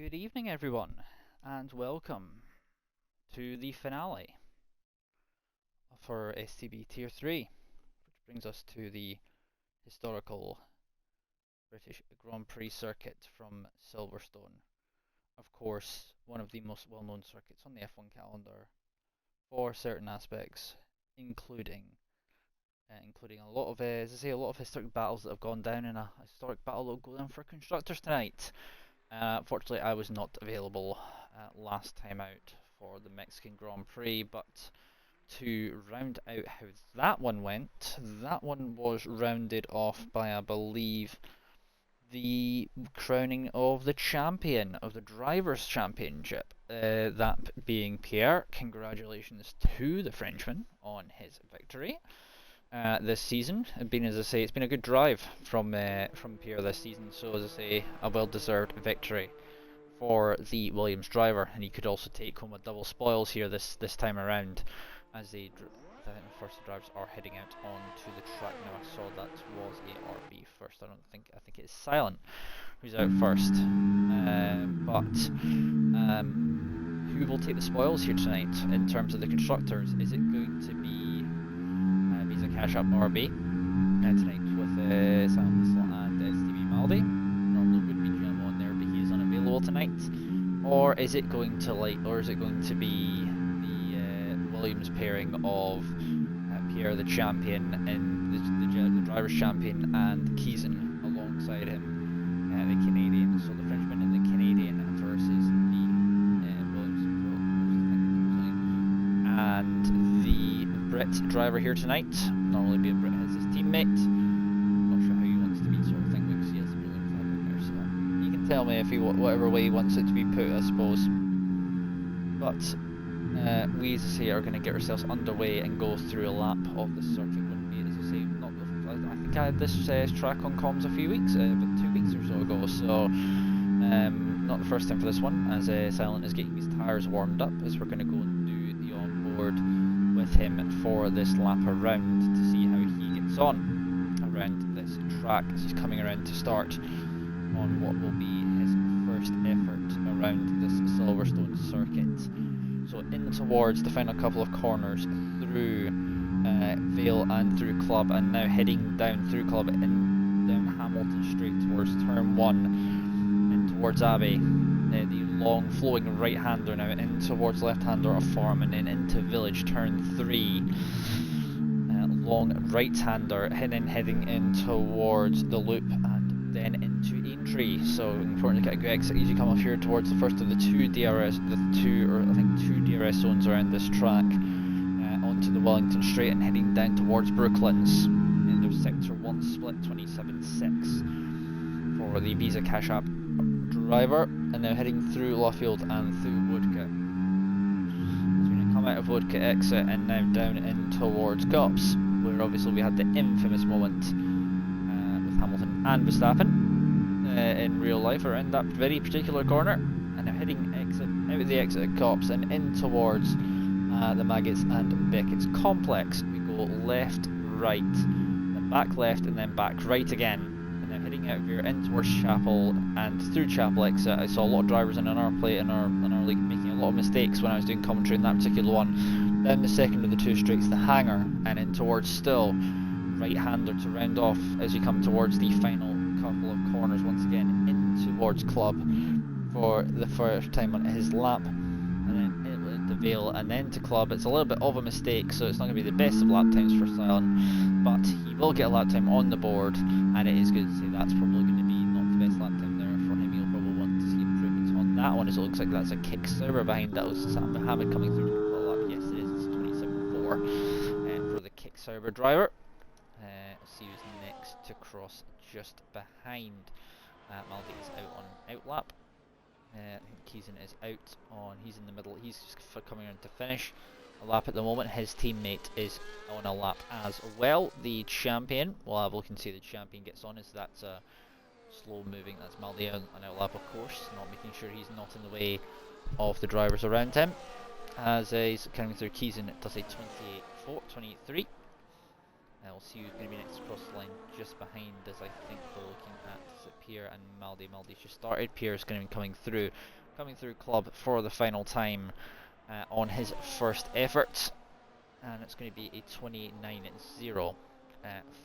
Good evening, everyone, and welcome to the finale for STB Tier 3, which brings us to the historical British Grand Prix circuit from Silverstone. Of course, one of the most well-known circuits on the F1 calendar for certain aspects, including a lot of, as I say, a lot of historic battles that have gone down, and a historic battle that will go down for constructors tonight. Fortunately, I was not available last time out for the Mexican Grand Prix, but to round out how that one went, that one was rounded off by, I believe, the crowning of the champion of the Drivers' Championship, that being Pierre. Congratulations to the Frenchman on his victory. This season. As I say, it's been a good drive from Pierre this season. So as I say, a well-deserved victory for the Williams driver, and he could also take home a double spoils here this time around, as the first drivers are heading out onto the track. Now I saw that was ARB first. I think it's Silent who's out first. Who will take the spoils here tonight in terms of the constructors? Is it going to be Visa Cash Up RB tonight with Silent and STB Maldi? Normally would be Jam on there, but he is unavailable tonight. Or is it going to be the Williams pairing of Pierre the champion and the driver's champion and Keeson alongside him, the Canadian, so the Frenchman and the Canadian versus the Williams and the Brit driver here tonight. Normally be a Brit as his teammate. Not sure how he wants to be, sort of thing, because he has the Brilliant flag on there, so he can tell me if whatever way he wants it to be put, I suppose. But we, as I say, are going to get ourselves underway and go through a lap of the circuit. Wouldn't be, as I say, I think I had this track on comms a few weeks, about 2 weeks or so ago, so not the first time for this one, as Silent is getting his tyres warmed up, as we're going to go and do the onboard with him for this lap around to see how he gets on around this track as he's coming around to start on what will be his first effort around this Silverstone circuit. So in towards the final couple of corners through Vale and through Club, and now heading down through Club and down Hamilton straight towards turn 1 and towards Abbey. The long flowing right-hander now in towards left-hander of Farm, and then into Village turn 3. Long right-hander heading in towards the loop and then into Aintree. So important to get a good exit as you come off here towards the first of the two DRS zones around this track, onto the Wellington Straight and heading down towards Brooklands. End of sector 1 split 27.6 for the Visa Cash App driver, and now heading through Lawfield and through Woodcote. So we're going to come out of Woodcote exit and now down in towards Cops, where obviously we had the infamous moment with Hamilton and Verstappen in real life around that very particular corner, and now heading out of the exit at Cops and in towards the Maggots and Beckett's complex. We go left, right, then back left, and then back right again. And then heading out of here in towards Chapel and through Chapel exit. I saw a lot of drivers in our plate in our league making a lot of mistakes when I was doing commentary in that particular one. Down the second of the two straights, the Hangar, and in towards Still. Right-hander to round off as you come towards the final couple of corners once again in towards Club for the first time on his lap. And then into Vale and then to Club. It's a little bit of a mistake, so it's not going to be the best of lap times for Silent, but he will get a lap time on the board, and it is good to say that's probably going to be not the best lap time there for him. He'll probably want to see improvements on that one, as it looks like that's a kick server behind that. Was Sam Mohammed coming through to complete a lap? Yes, it is. It's 27.4 for the kick server driver. See who's next to cross just behind. Maldi is out on out lap. I think Keeson is out on, he's in the middle, he's just coming around to finish a lap at the moment. His teammate is on a lap as well. The champion, well, we can see the champion gets on, as that's a slow moving, that's Maldi on an out lap, of course, not making sure he's not in the way of the drivers around him. As he's coming through, Keeson does a 28.3. We'll see who's going to be next across the line, just behind as I think we're looking at Pierre and Maldi. Maldi's just started. Pierre's going to be coming through club for the final time on his first effort, and it's going to be a 29.0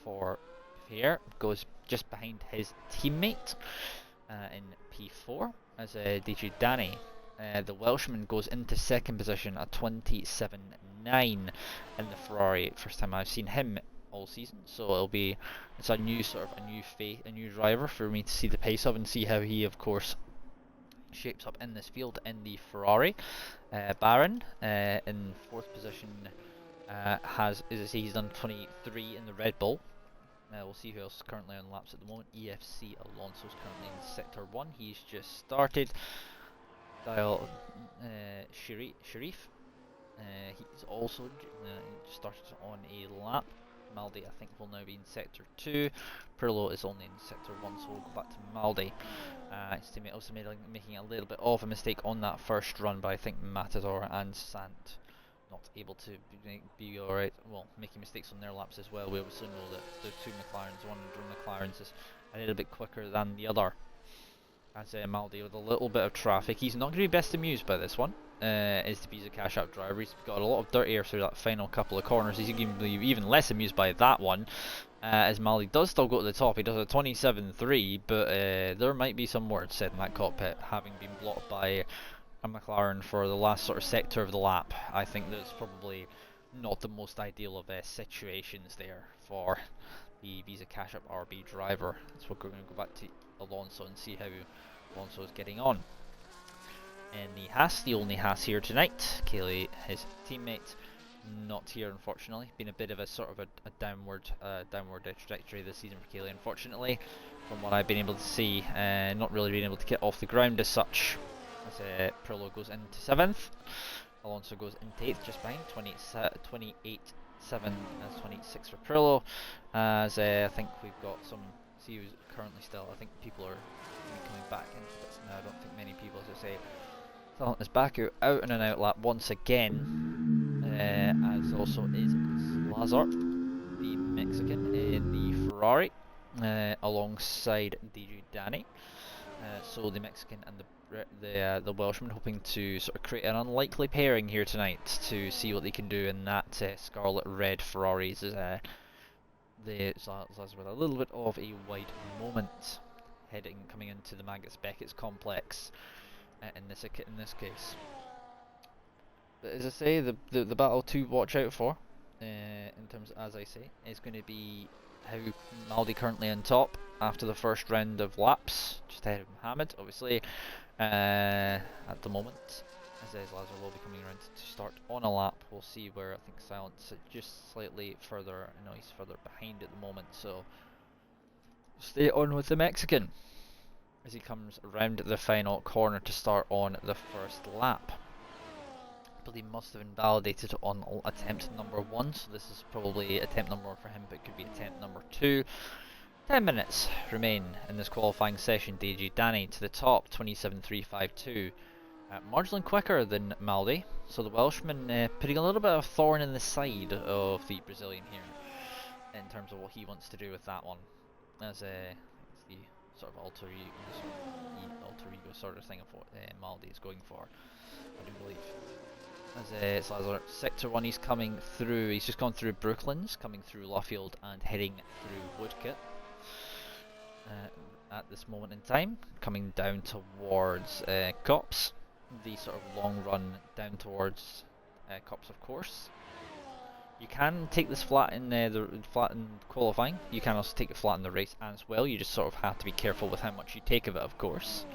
for Pierre. Goes just behind his teammate in P4 as DJ Danny. The Welshman goes into second position at 27.9 in the Ferrari. First time I've seen him all season, so it's a new driver for me to see the pace of and see how he, of course, shapes up in this field in the Ferrari. Baron in fourth position he's done 23 in the Red Bull. We'll see who else is currently on laps at the moment. EFC Alonso's currently in sector 1. He's just started. Dial Sharif. He's also started on a lap. Maldi, I think, will now be in sector 2. Pirlo is only in sector 1, so we'll go back to Maldi. His teammate also making a little bit of a mistake on that first run, but I think Matador and Sant not able to be alright. Well, making mistakes on their laps as well. We also know that the two McLarens, one of the McLarens is a little bit quicker than the other. As Maldi with a little bit of traffic. He's not going to be best amused by this one. Is the Visa Cash App driver. He's got a lot of dirt air through that final couple of corners. He's going to be even less amused by that one. As Maldi does still go to the top. He does a 27.3, but there might be some words said in that cockpit, having been blocked by a McLaren for the last sort of sector of the lap. I think that's probably not the most ideal of situations there for the Visa Cash App RB driver. So we're going to go back to Alonso and see how Alonso is getting on. And the only Haas here tonight. Kaylee, his teammate, not here unfortunately. Been a bit of a sort of a downward trajectory this season for Kaylee, unfortunately, from what I've been able to see. Not really being able to get off the ground as such. As Pirlo goes into 7th, Alonso goes into 8th, just behind 28.7 as 26 for Pirlo. As I think we've got some. See who's currently still. I think people are coming back into this now. I don't think many people, as I say. Still is back out and an out lap once again. As also is Lazar, the Mexican in the Ferrari, alongside DJ Danny. So the Mexican and the Welshman hoping to sort of create an unlikely pairing here tonight to see what they can do in that scarlet red Ferraris. The Zaz with a little bit of a wide moment coming into the Maggotts Beckett's complex in this case. But as I say, the battle to watch out for in terms, as I say, is going to be how Maldi currently on top after the first round of laps, just ahead of Mohammed, obviously, at the moment. As Lazar will be coming around to start on a lap. We'll see where I think Silence just slightly further. I know he's further behind at the moment, so stay on with the Mexican as he comes around the final corner to start on the first lap. But he must have invalidated on attempt number 1, so this is probably attempt number 1 for him, but it could be attempt number 2. 10 minutes remain in this qualifying session. DJ Danny to the top, 27.352. Marginally quicker than Maldi, so the Welshman putting a little bit of thorn in the side of the Brazilian here in terms of what he wants to do with that one, as it's the sort of alter ego sort of thing of what Maldi is going for, I do believe. As Lazar, sector 1, he's coming through. He's just gone through Brooklands, coming through Luffield and heading through Woodcote. At this moment in time, coming down towards Cops. The sort of long run down towards Cops, of course. You can take this flat in qualifying. You can also take it flat in the race as well. You just sort of have to be careful with how much you take of it, of course.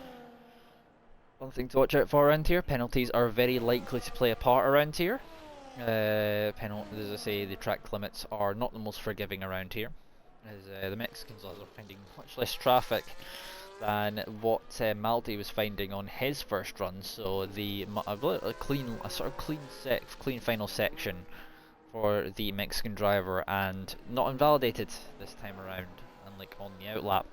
One thing to watch out for around here: penalties are very likely to play a part around here. As I say, the track limits are not the most forgiving around here, as the Mexicans are finding much less traffic than what Maldi was finding on his first run. So a clean final section for the Mexican driver, and not invalidated this time around, unlike on the outlap.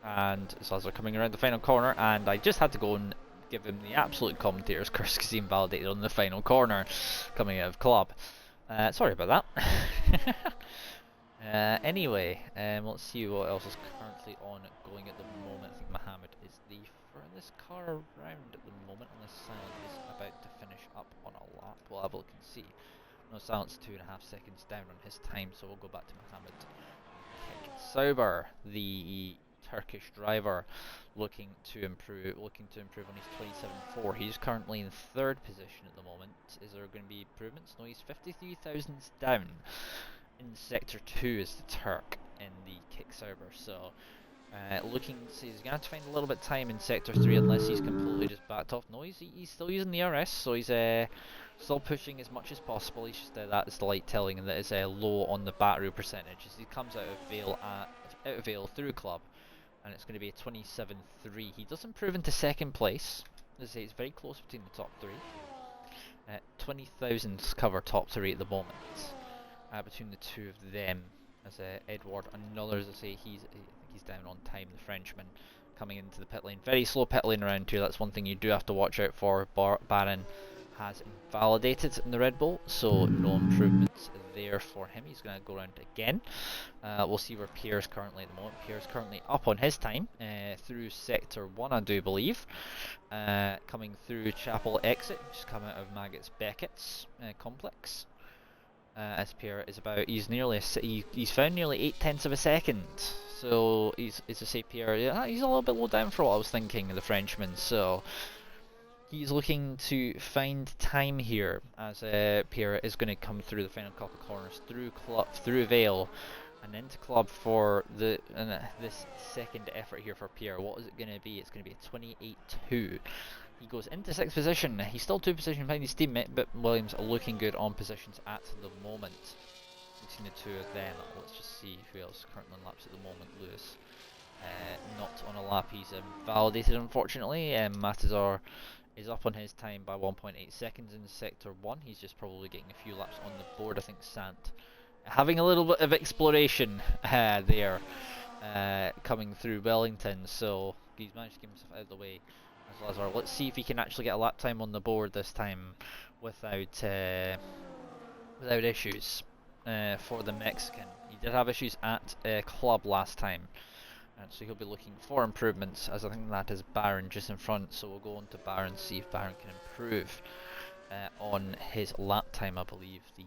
And so they're coming around the final corner, and I just had to go and give him the absolute commentator's curse because he invalidated on the final corner coming out of club. Sorry about that. Anyway, let's see what else is currently ongoing at the moment. I think Mohammed is the furthest car around at the moment, unless Silent is about to finish up on a lap. We'll have a look and see. No, Silent's 2.5 seconds down on his time, so we'll go back to Mohammed. Sauber, the Turkish driver, looking to improve on his 27.4. He's currently in third position at the moment. Is there going to be improvements? No, he's 53 thousandths down. In sector 2 is the Turk in the Kick Sauber, so looking, so he's going to have to find a little bit of time in sector 3 unless he's completely just backed off. No, he's still using the RS, so he's still pushing as much as possible. He's just that is the light telling, and that is low on the battery percentage as he comes out of Vale through Club, and it's going to be a 27.3. He does improve into second place. As I say, it's very close between the top 3. 20 thousandths cover top 3 at the moment. Between the two of them, as Edward, another, as I say, I think he's down on time, the Frenchman, coming into the pit lane. Very slow pit lane around here, that's one thing you do have to watch out for. Baron has invalidated in the Red Bull, so no improvements there for him. He's going to go around again. We'll see where Pierre's currently at the moment. Pierre's currently up on his time, through sector 1, I do believe. Coming through Chapel exit, just come out of Maggots Beckett's complex. As Pierre is about, he's found nearly 0.8 of a second. So he's a say Pierre, yeah, he's a little bit low down for what I was thinking, the Frenchman. So he's looking to find time here as Pierre is going to come through the final couple of corners, through Vale, and into Club for this second effort here for Pierre. What is it going to be? It's going to be a 28.2. He goes into 6th position. He's still 2 positions behind his teammate, but Williams are looking good on positions at the moment. Between the two of them, let's just see who else is currently on laps at the moment. Lewis, not on a lap. He's validated, unfortunately. Matazar is up on his time by 1.8 seconds in sector 1. He's just probably getting a few laps on the board. I think Sant having a little bit of exploration there, coming through Wellington. So he's managed to get himself out of the way. Lazar. Let's see if he can actually get a lap time on the board this time without issues for the Mexican. He did have issues at Club last time, and so he'll be looking for improvements, as I think that is Baron just in front. So we'll go on to Baron, see if Baron can improve on his lap time. I believe the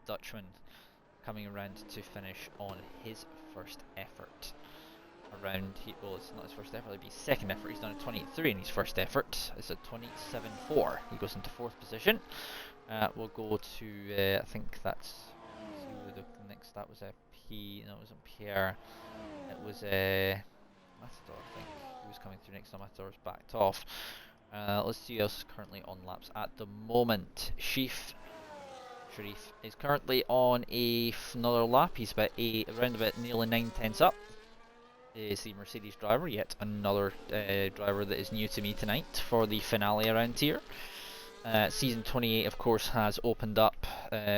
Dutchman coming around to finish on his first effort. Well, it's not his first effort, it'll be his second effort. He's done a 28.3 in his first effort. It's a 27.4. He goes into 4th position. We'll go to, I think that's, see who the next, that was no, it wasn't Pierre. It was Matador, I think, who was coming through next. So Matador's backed off. Let's see who else is currently on laps at the moment. Sharif is currently on another lap. He's around about nearly 9/10 up. Is the Mercedes driver, yet another driver that is new to me tonight for the finale around here. Season 28, of course, has opened up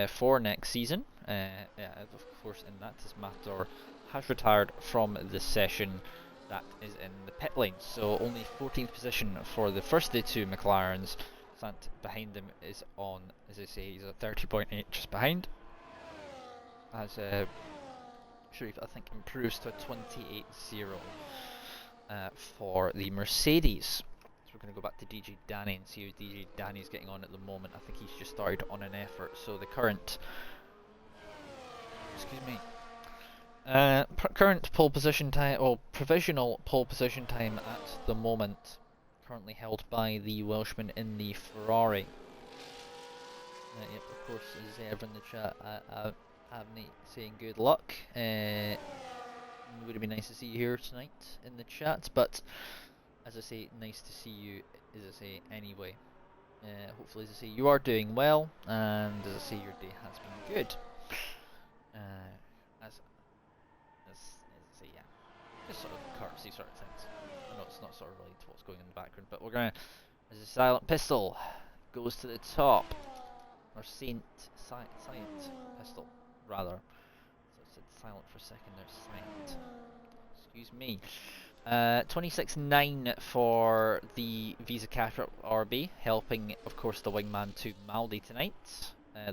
for next season. Of course, and that is Matador has retired from the session that is in the pit lane. So only 14th position for the first of the two McLarens. Sant behind him is on, as I say, he's at 30.8, just behind. As Sharif, I think, improves to a 28.0 for the Mercedes. So we're going to go back to DJ Danny and see how DJ Danny's getting on at the moment. I think he's just started on an effort. So the current, current pole position time, or provisional pole position time at the moment, currently held by the Welshman in the Ferrari. Yep, of course, as everyone in the chat, Avni saying good luck. Would it be nice to see you here tonight in the chat? But as I say, nice to see you, as I say, anyway. Hopefully, as I say, you are doing well, and as I say, your day has been good. As I say, yeah, just sort of courtesy sort of things. I know it's not sort of related to what's going on in the background, but we're gonna, as a silent pistol goes to the top, or Silent pistol, rather. So I said silent for a second there, silent. Excuse me. 26.9 for the Visa Cash RB, helping, of course, the wingman to Maldi tonight.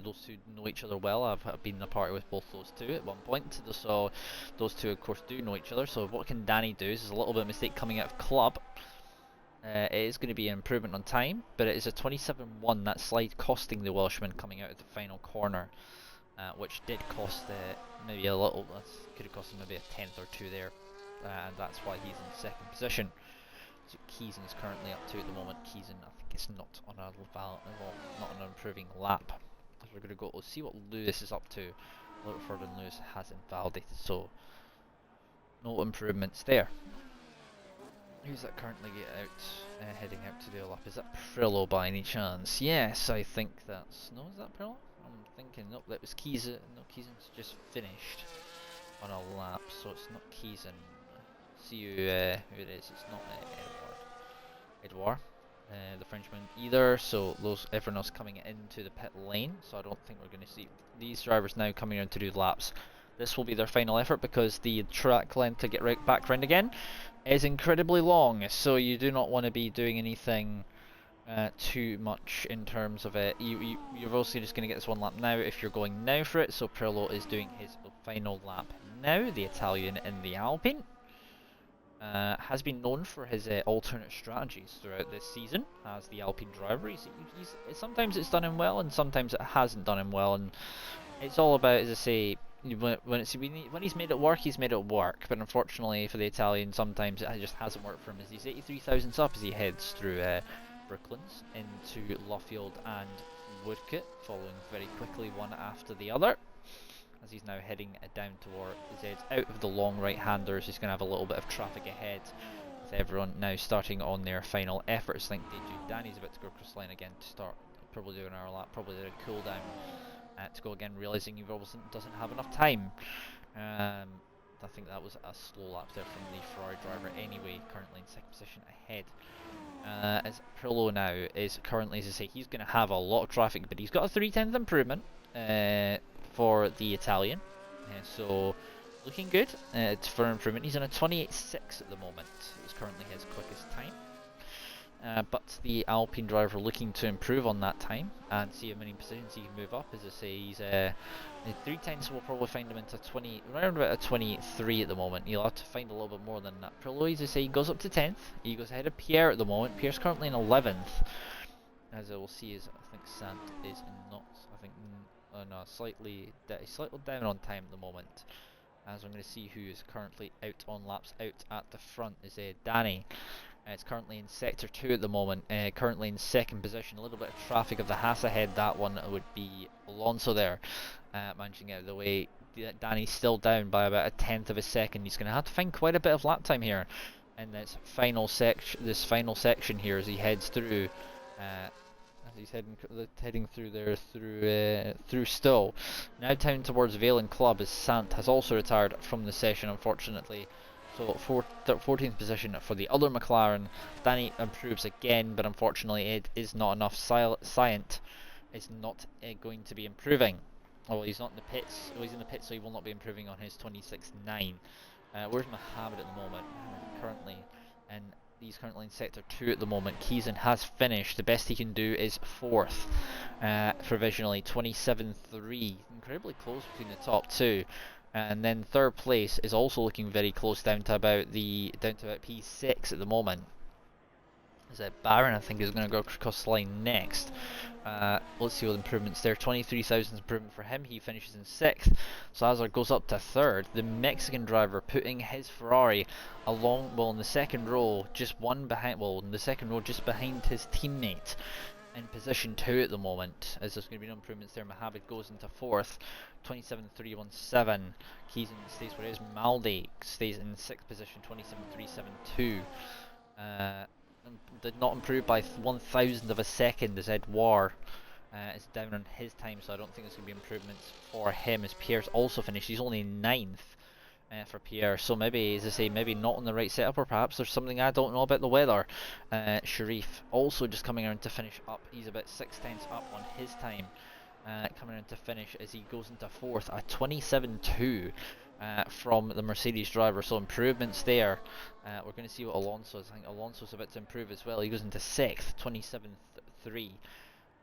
Those two know each other well. I've been in a party with both those two at one point. So those two, of course, do know each other. So what can Danny do? Is a little bit of mistake coming out of club. It is going to be an improvement on time, but it is a 27-1. That slide costing the Welshman coming out of the final corner, which did cost maybe a little. That could have cost him maybe a tenth or two there, and that's why he's in second position. So Keeson is currently up to at the moment. Keeson, I think, is not on a not on an improving lap. So we're going to go. We'll see what Lewis is up to. A little further than Lewis has invalidated, so no improvements there. Who's that currently heading out to do a lap? Is that Prillo by any chance? Yes, I think that's... No, is that Prillo? I'm thinking, nope, that was Keeson. No, Keeson's just finished on a lap, so it's not Keeson. See who it is. It's not Edouard, the Frenchman either, so everyone else coming into the pit lane, so I don't think we're going to see these drivers now coming around to do laps. This will be their final effort because the track length to get back round again is incredibly long, so you do not want to be doing anything too much in terms of it. You're obviously just going to get this one lap now if you're going now for it, so Prillo is doing his final lap now, the Italian in the Alpine. Has been known for his alternate strategies throughout this season as the Alpine driver. Sometimes it's done him well and sometimes it hasn't done him well, and it's all about, as I say, when he's made it work, he's made it work. But unfortunately for the Italian, sometimes it just hasn't worked for him as he's 83 thousandths up as he heads through Brooklands into Luffield and Woodcote, following very quickly one after the other. As he's now heading down toward his head out of the long right-handers, he's going to have a little bit of traffic ahead with everyone now starting on their final efforts. I think Danny's about to go across the line again to start, probably doing our lap, probably doing a cool down to go again, realising he obviously doesn't have enough time. I think that was a slow lap there from the Ferrari driver anyway, currently in second position ahead. As Prillo now is currently, as I say, he's going to have a lot of traffic, but he's got a 3/10 improvement for the Italian, so looking good for improvement. He's on a 28.6 at the moment. It's currently his quickest time. But the Alpine driver looking to improve on that time and see how many positions he can move up. As I say, he's 3/10 will probably find him into around about a 23 at the moment. He'll have to find a little bit more than that. Prillo, as I say, he goes up to 10th. He goes ahead of Pierre at the moment. Pierre's currently in 11th. As I will see, is I think Sant is not. I think no, slightly down on time at the moment. As I'm going to see who is currently out on laps. Out at the front is Danny. It's currently in sector 2 at the moment, currently in second position. A little bit of traffic of the Haas ahead, that one would be Alonso there, managing out of the way. Danny's still down by about a tenth of a second. He's going to have to find quite a bit of lap time here in this final section here as he heads through. As he's heading through there through Stowe. Now down towards Vale and Club as Sant has also retired from the session, unfortunately. So 14th position for the other McLaren. Danny improves again, but unfortunately it is not enough. Scient is not going to be improving. Oh, well, he's not in the pits. Oh, he's in the pits, so he will not be improving on his 26.9. Where's Mohammed at the moment? He's currently in sector 2 at the moment. Keeson has finished. The best he can do is 4th provisionally, 27.3. Incredibly close between the top two. And then 3rd place is also looking very close, down to about P6 at the moment. Is that Baron? I think is going to go across the line next. Let's see what improvements there. 23,000 improvement for him. He finishes in 6th. Salazar goes up to 3rd. The Mexican driver putting his Ferrari along, well, in the second row, just one behind. Well, in the second row, just behind his teammate. In position 2 at the moment, as there's going to be no improvements there. Mohammed goes into 4th, 27.317. Keeson stays where he is. Maldi stays in 6th position, 27.372. Did not improve by 1,000 of a second as Edouard is down on his time, so I don't think there's going to be improvements for him as Pierre's also finished. He's only 9th. For Pierre, so maybe, as I say, maybe not on the right setup, or perhaps there's something I don't know about the weather. Sharif also just coming around to finish up. He's about 6/10 up on his time, coming around to finish as he goes into 4th, a 27.2 from the Mercedes driver. So improvements there. We're going to see what Alonso is. I think Alonso's about to improve as well. He goes into 6th, 27.3.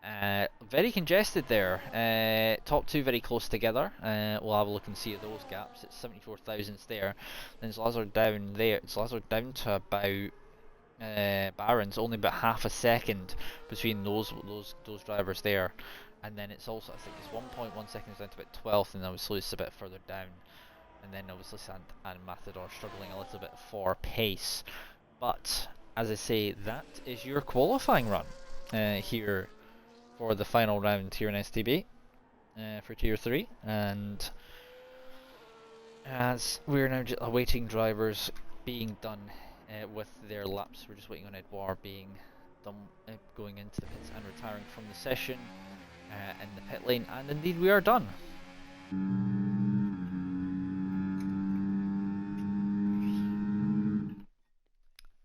Very congested there. Top two very close together. We'll have a look and see at those gaps. It's 74 thousandths there. Then Slazar down there. Slazar down to about Barron's, only about half a second between those drivers there. And then it's also, I think it's 1.1 seconds down to about 12th, and obviously it's a bit further down. And then obviously Sant and Matador struggling a little bit for pace. But as I say, that is your qualifying run here for the final round here in STB for Tier 3. And as we're now just awaiting drivers being done with their laps, we're just waiting on Edouard being done, going into the pits and retiring from the session in the pit lane, and indeed we are done.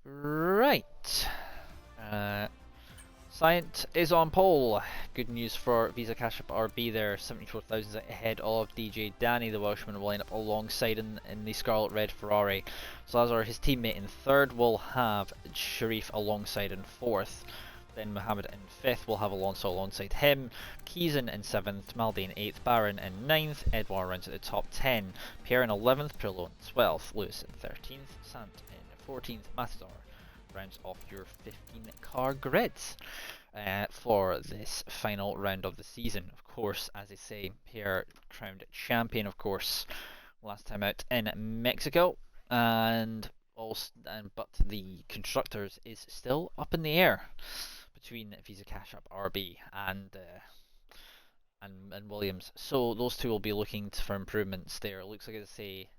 Right. Scient is on pole. Good news for Visa Cash App RB there, 74,000 ahead of DJ Danny. The Welshman will line up alongside in the Scarlet Red Ferrari. Slazar, his teammate, in third. Will have Sharif alongside in fourth. Then Mohammed in fifth. We'll have Alonso alongside him. Keeson in seventh. Maldi in eighth. Barron in ninth. Edouard runs at the top 10. Pierre in 11th. Pirlo in 12th. Lewis in 13th. Sant in 14th. Matador rounds off your 15 car grids for this final round of the season. Of course, as I say, Pierre crowned champion, of course, last time out in Mexico, and but the constructors is still up in the air between Visa Cash App RB and Williams. So those two will be looking for improvements there. It looks like, as I say,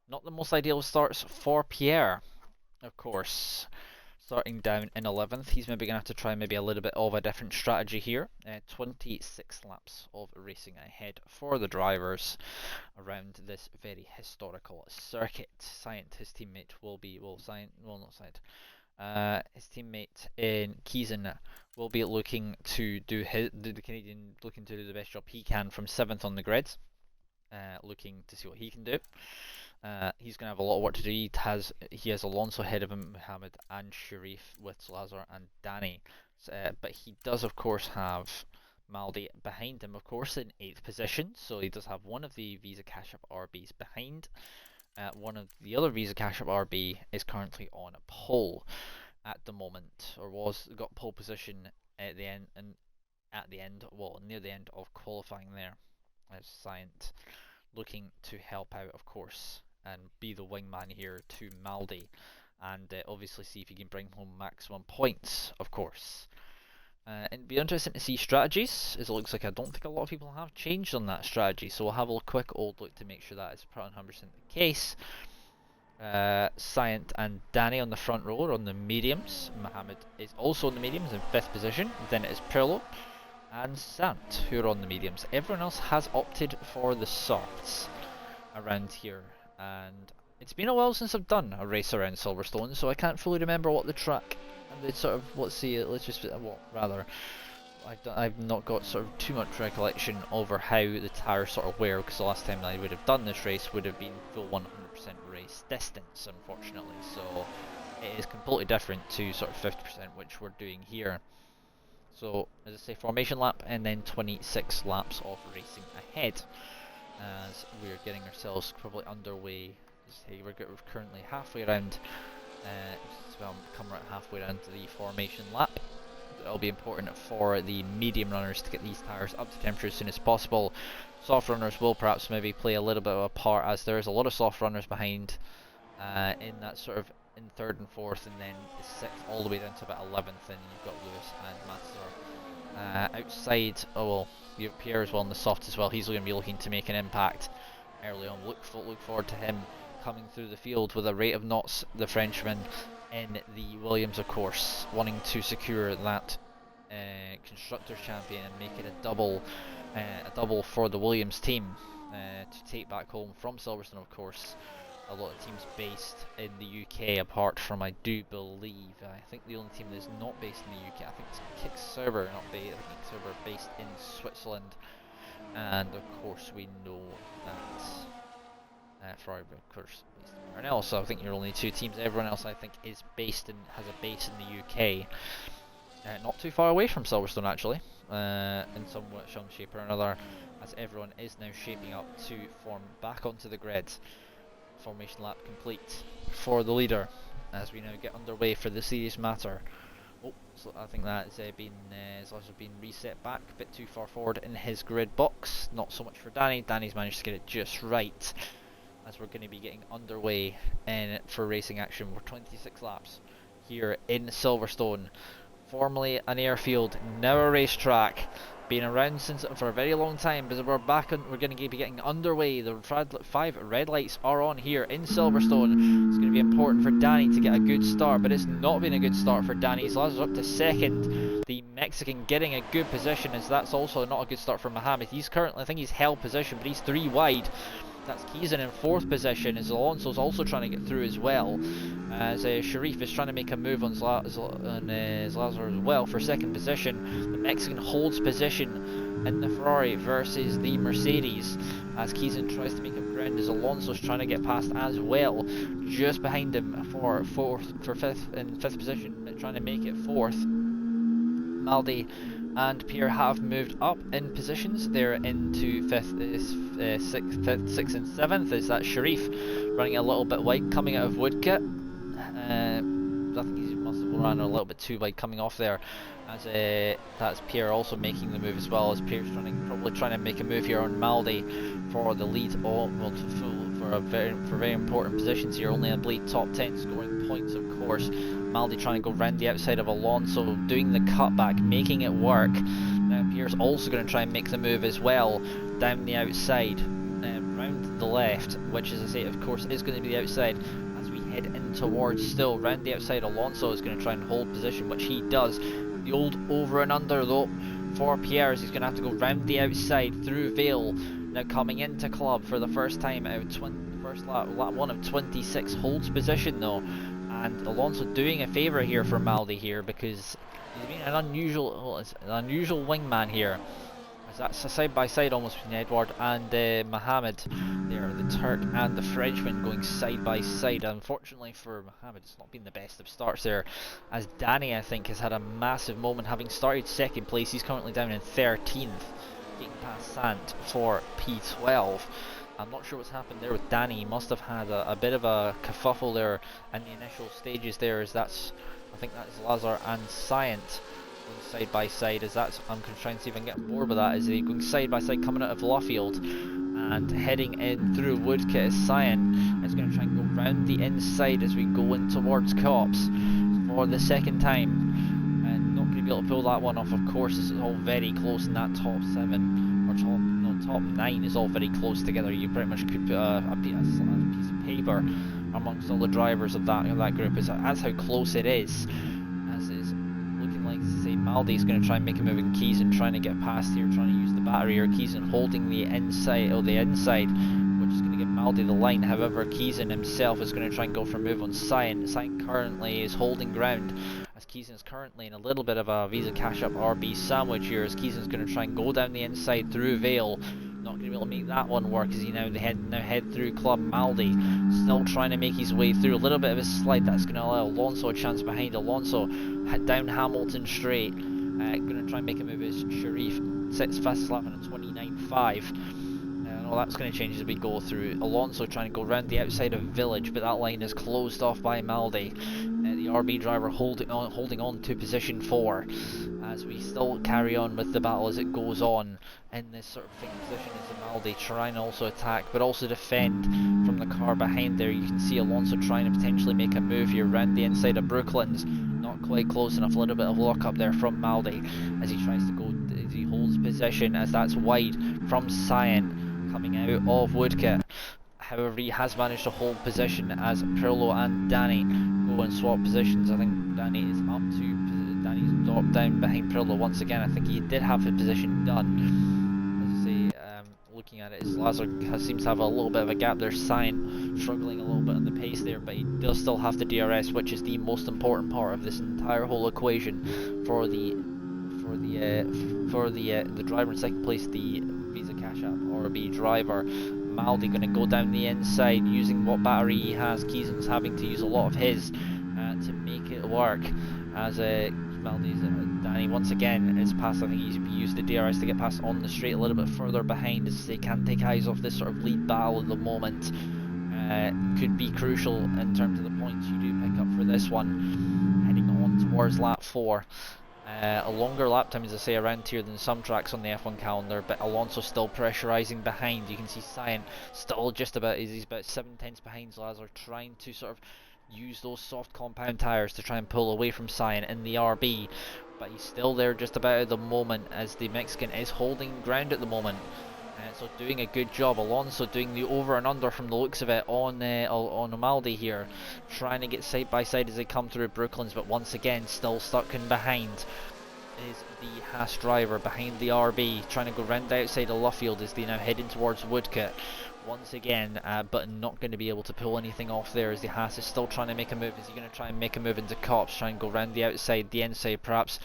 not the most ideal starts for Pierre, of course. Starting down in 11th, he's maybe going to have to try maybe a little bit of a different strategy here. 26 laps of racing ahead for the drivers around this very historical circuit. Scient, his teammate, will be, his teammate in Keeson will be looking to do the Canadian looking to do the best job he can from 7th on the grid, looking to see what he can do. He's going to have a lot of work to do. He has Alonso ahead of him, Mohammed and Sharif with Slazar and Danny. But he does, of course, have Maldi behind him, of course, in 8th position. So he does have one of the Visa Cash App RBs behind. One of the other Visa Cash App RB is currently on a pole at the moment, or got pole position at the end, near the end of qualifying there. As Scient looking to help out, of course, and be the wingman here to Maldi, and obviously see if he can bring home maximum points, of course. And it'd be interesting to see strategies, as it looks like I don't think a lot of people have changed on that strategy, so we'll have a quick old look to make sure that is 100% the case. Scient and Danny on the front row are on the mediums. Mohammed is also on the mediums in 5th position. Then it is Pirlo and Sant who are on the mediums. Everyone else has opted for the softs around here, and it's been a while since I've done a race around Silverstone, so I can't fully remember what the track and the sort of I've not got sort of too much recollection over how the tires sort of wear, because the last time I would have done this race would have been full 100% race distance, unfortunately, so it is completely different to sort of 50%, which we're doing here. So, as I say, formation lap and then 26 laps of racing ahead, as we're getting ourselves probably underway. We're currently halfway around, come right halfway around the formation lap. It'll be important for the medium runners to get these tyres up to temperature as soon as possible. Soft runners will perhaps maybe play a little bit of a part, as there is a lot of soft runners behind in that sort of in 3rd and 4th, and then 6th all the way down to about 11th, and you've got Lewis and Matador outside. Oh well, you have Pierre as well in the soft as well. He's going to be looking to make an impact early on. Look forward to him coming through the field with a rate of knots, the Frenchman in the Williams, of course, wanting to secure that Constructors Champion and make it a double for the Williams team to take back home from Silverstone, of course. A lot of teams based in the UK, apart from, I do believe, I think the only team that is not based in the UK, I think it's Kickserver, not based, I think Kickserver based in Switzerland, and of course we know that Ferrari, of course, based in Parnell, so I think you're only 2 teams. Everyone else, I think, is based in, has a base in the UK. not too far away from Silverstone actually, in some shape or another, as everyone is now shaping up to form back onto the grid. Formation lap complete for the leader as we now get underway for the series matter. Oh, so I think that has also been reset back a bit too far forward in his grid box. Not so much for Danny. Danny's managed to get it just right, as we're going to be getting underway for racing action. We're 26 laps here in Silverstone, formerly an airfield, now a racetrack. Been around for a very long time, because we're going to be getting underway. The 5 red lights are on here in Silverstone. It's going to be important for Danny to get a good start, but it's not been a good start for Danny. He's up to second. The Mexican getting a good position, as that's also not a good start for Mohammed. He's currently, I think he's held position, but he's 3 wide. That's Keeson in 4th position, as Alonso's also trying to get through as well, as Sharif is trying to make a move on Zlazar as well for 2nd position. The Mexican holds position in the Ferrari versus the Mercedes, as Keeson tries to make up ground, as Alonso's trying to get past as well, just behind him for 5th position, trying to make it 4th. Maldi and Pierre have moved up in positions. They're into 5th, 6th and 7th, as that Sharif running a little bit wide coming out of Woodcote. I think he must have run a little bit too wide coming off there, as that's Pierre also making the move, as well as Pierre's probably trying to make a move here on Maldi for the lead, for very important positions here. Only I believe top 10 scoring points, of course. Maldi trying to go round the outside of Alonso, doing the cutback, making it work. Now Pierre's also going to try and make the move as well, down the outside, round the left, which, as I say, of course is going to be the outside, as we head in towards still round the outside. Alonso is going to try and hold position, which he does. The old over and under though for Pierre, as he's going to have to go round the outside through Vale, now coming into club for the first time out of first lap 1 of 26, holds position though. And Alonso doing a favour here for Maldi here, because he's been an unusual wingman here. As that's a side by side almost between Edward and Mohammed there, the Turk and the Frenchman going side by side. Unfortunately for Mohammed, it's not been the best of starts there, as Danny, I think, has had a massive moment, having started 2nd place. He's currently down in 13th, getting past Sant for P12. I'm not sure what's happened there with Danny. He must have had a bit of a kerfuffle there in the initial stages there, as I think that's Lazar and Scient going side by side, as that's, I'm trying to see if I can get on board with that, as they going side by side coming out of Lawfield and heading in through Woodcote, as Scient is going to try and go round the inside as we go in towards Cops for the 2nd time, and not going to be able to pull that one off, of course. This is all very close in that top 7, or top 9 is all very close together. You pretty much could put a piece of paper amongst all the drivers of that group. That's how close it is, as it's looking like, say, Maldi's going to try and make a move, and Keeson trying to get past here, trying to use the battery, or Keeson holding the inside, which is going to give Maldi the line. However, Keeson himself is going to try and go for a move on Scient. Scient currently is holding ground, as Keeson is currently in a little bit of a Visa Cash Up RB sandwich here, as Keeson's going to try and go down the inside through Vale. Not going to be able to make that one work, as he now head through Club. Maldi still trying to make his way through. A little bit of a slide that's going to allow Alonso a chance behind. Alonso down Hamilton straight, going to try and make a move as Sharif sets fastest lap on a 29.5. All that's going to change as we go through. Alonso trying to go round the outside of Village, but that line is closed off by Maldi. The RB driver holding on to position 4, as we still carry on with the battle as it goes on in this sort of thing position, as Maldi trying to also attack but also defend from the car behind there. You can see Alonso trying to potentially make a move here round the inside of Brooklands. Not quite close enough. A little bit of lock up there from Maldi as he tries to go, as he holds position, as that's wide from Scient coming out of Woodcote. However, he has managed to hold position as Pirlo and Danny go and swap positions. I think Danny's dropped down behind Pirlo once again. I think he did have his position done. As I say, looking at it, Lazar seems to have a little bit of a gap there. Scient struggling a little bit on the pace there, but he does still have the DRS, which is the most important part of this entire whole equation for the driver in 2nd place, the Visa Cash App RB driver. Maldi going to go down the inside using what battery he has. Keeson's having to use a lot of his to make it work, as Danny's Danny once again is past. I think he's used the DRS to get past on the straight a little bit further behind, as they can't take eyes off this sort of lead battle at the moment. Could be crucial in terms of the points you do pick up for this one. Heading on towards lap 4. A longer lap time, as I say, around here than some tracks on the F1 calendar, but Alonso still pressurising behind. You can see Cyan still just about, he's about 7/10 behind Lazar, trying to sort of use those soft compound tyres to try and pull away from Cyan in the RB, but he's still there just about at the moment, as the Mexican is holding ground at the moment. So doing a good job. Alonso doing the over and under from the looks of it on Amaldi here, trying to get side by side as they come through Brooklands, but once again still stuck in behind is the Haas driver behind the RB, trying to go round the outside of Luffield as they now heading towards Woodcote once again, but not going to be able to pull anything off there, as the Haas is still trying to make a move. Is he going to try and make a move into Cops, try and go round the outside, the inside, perhaps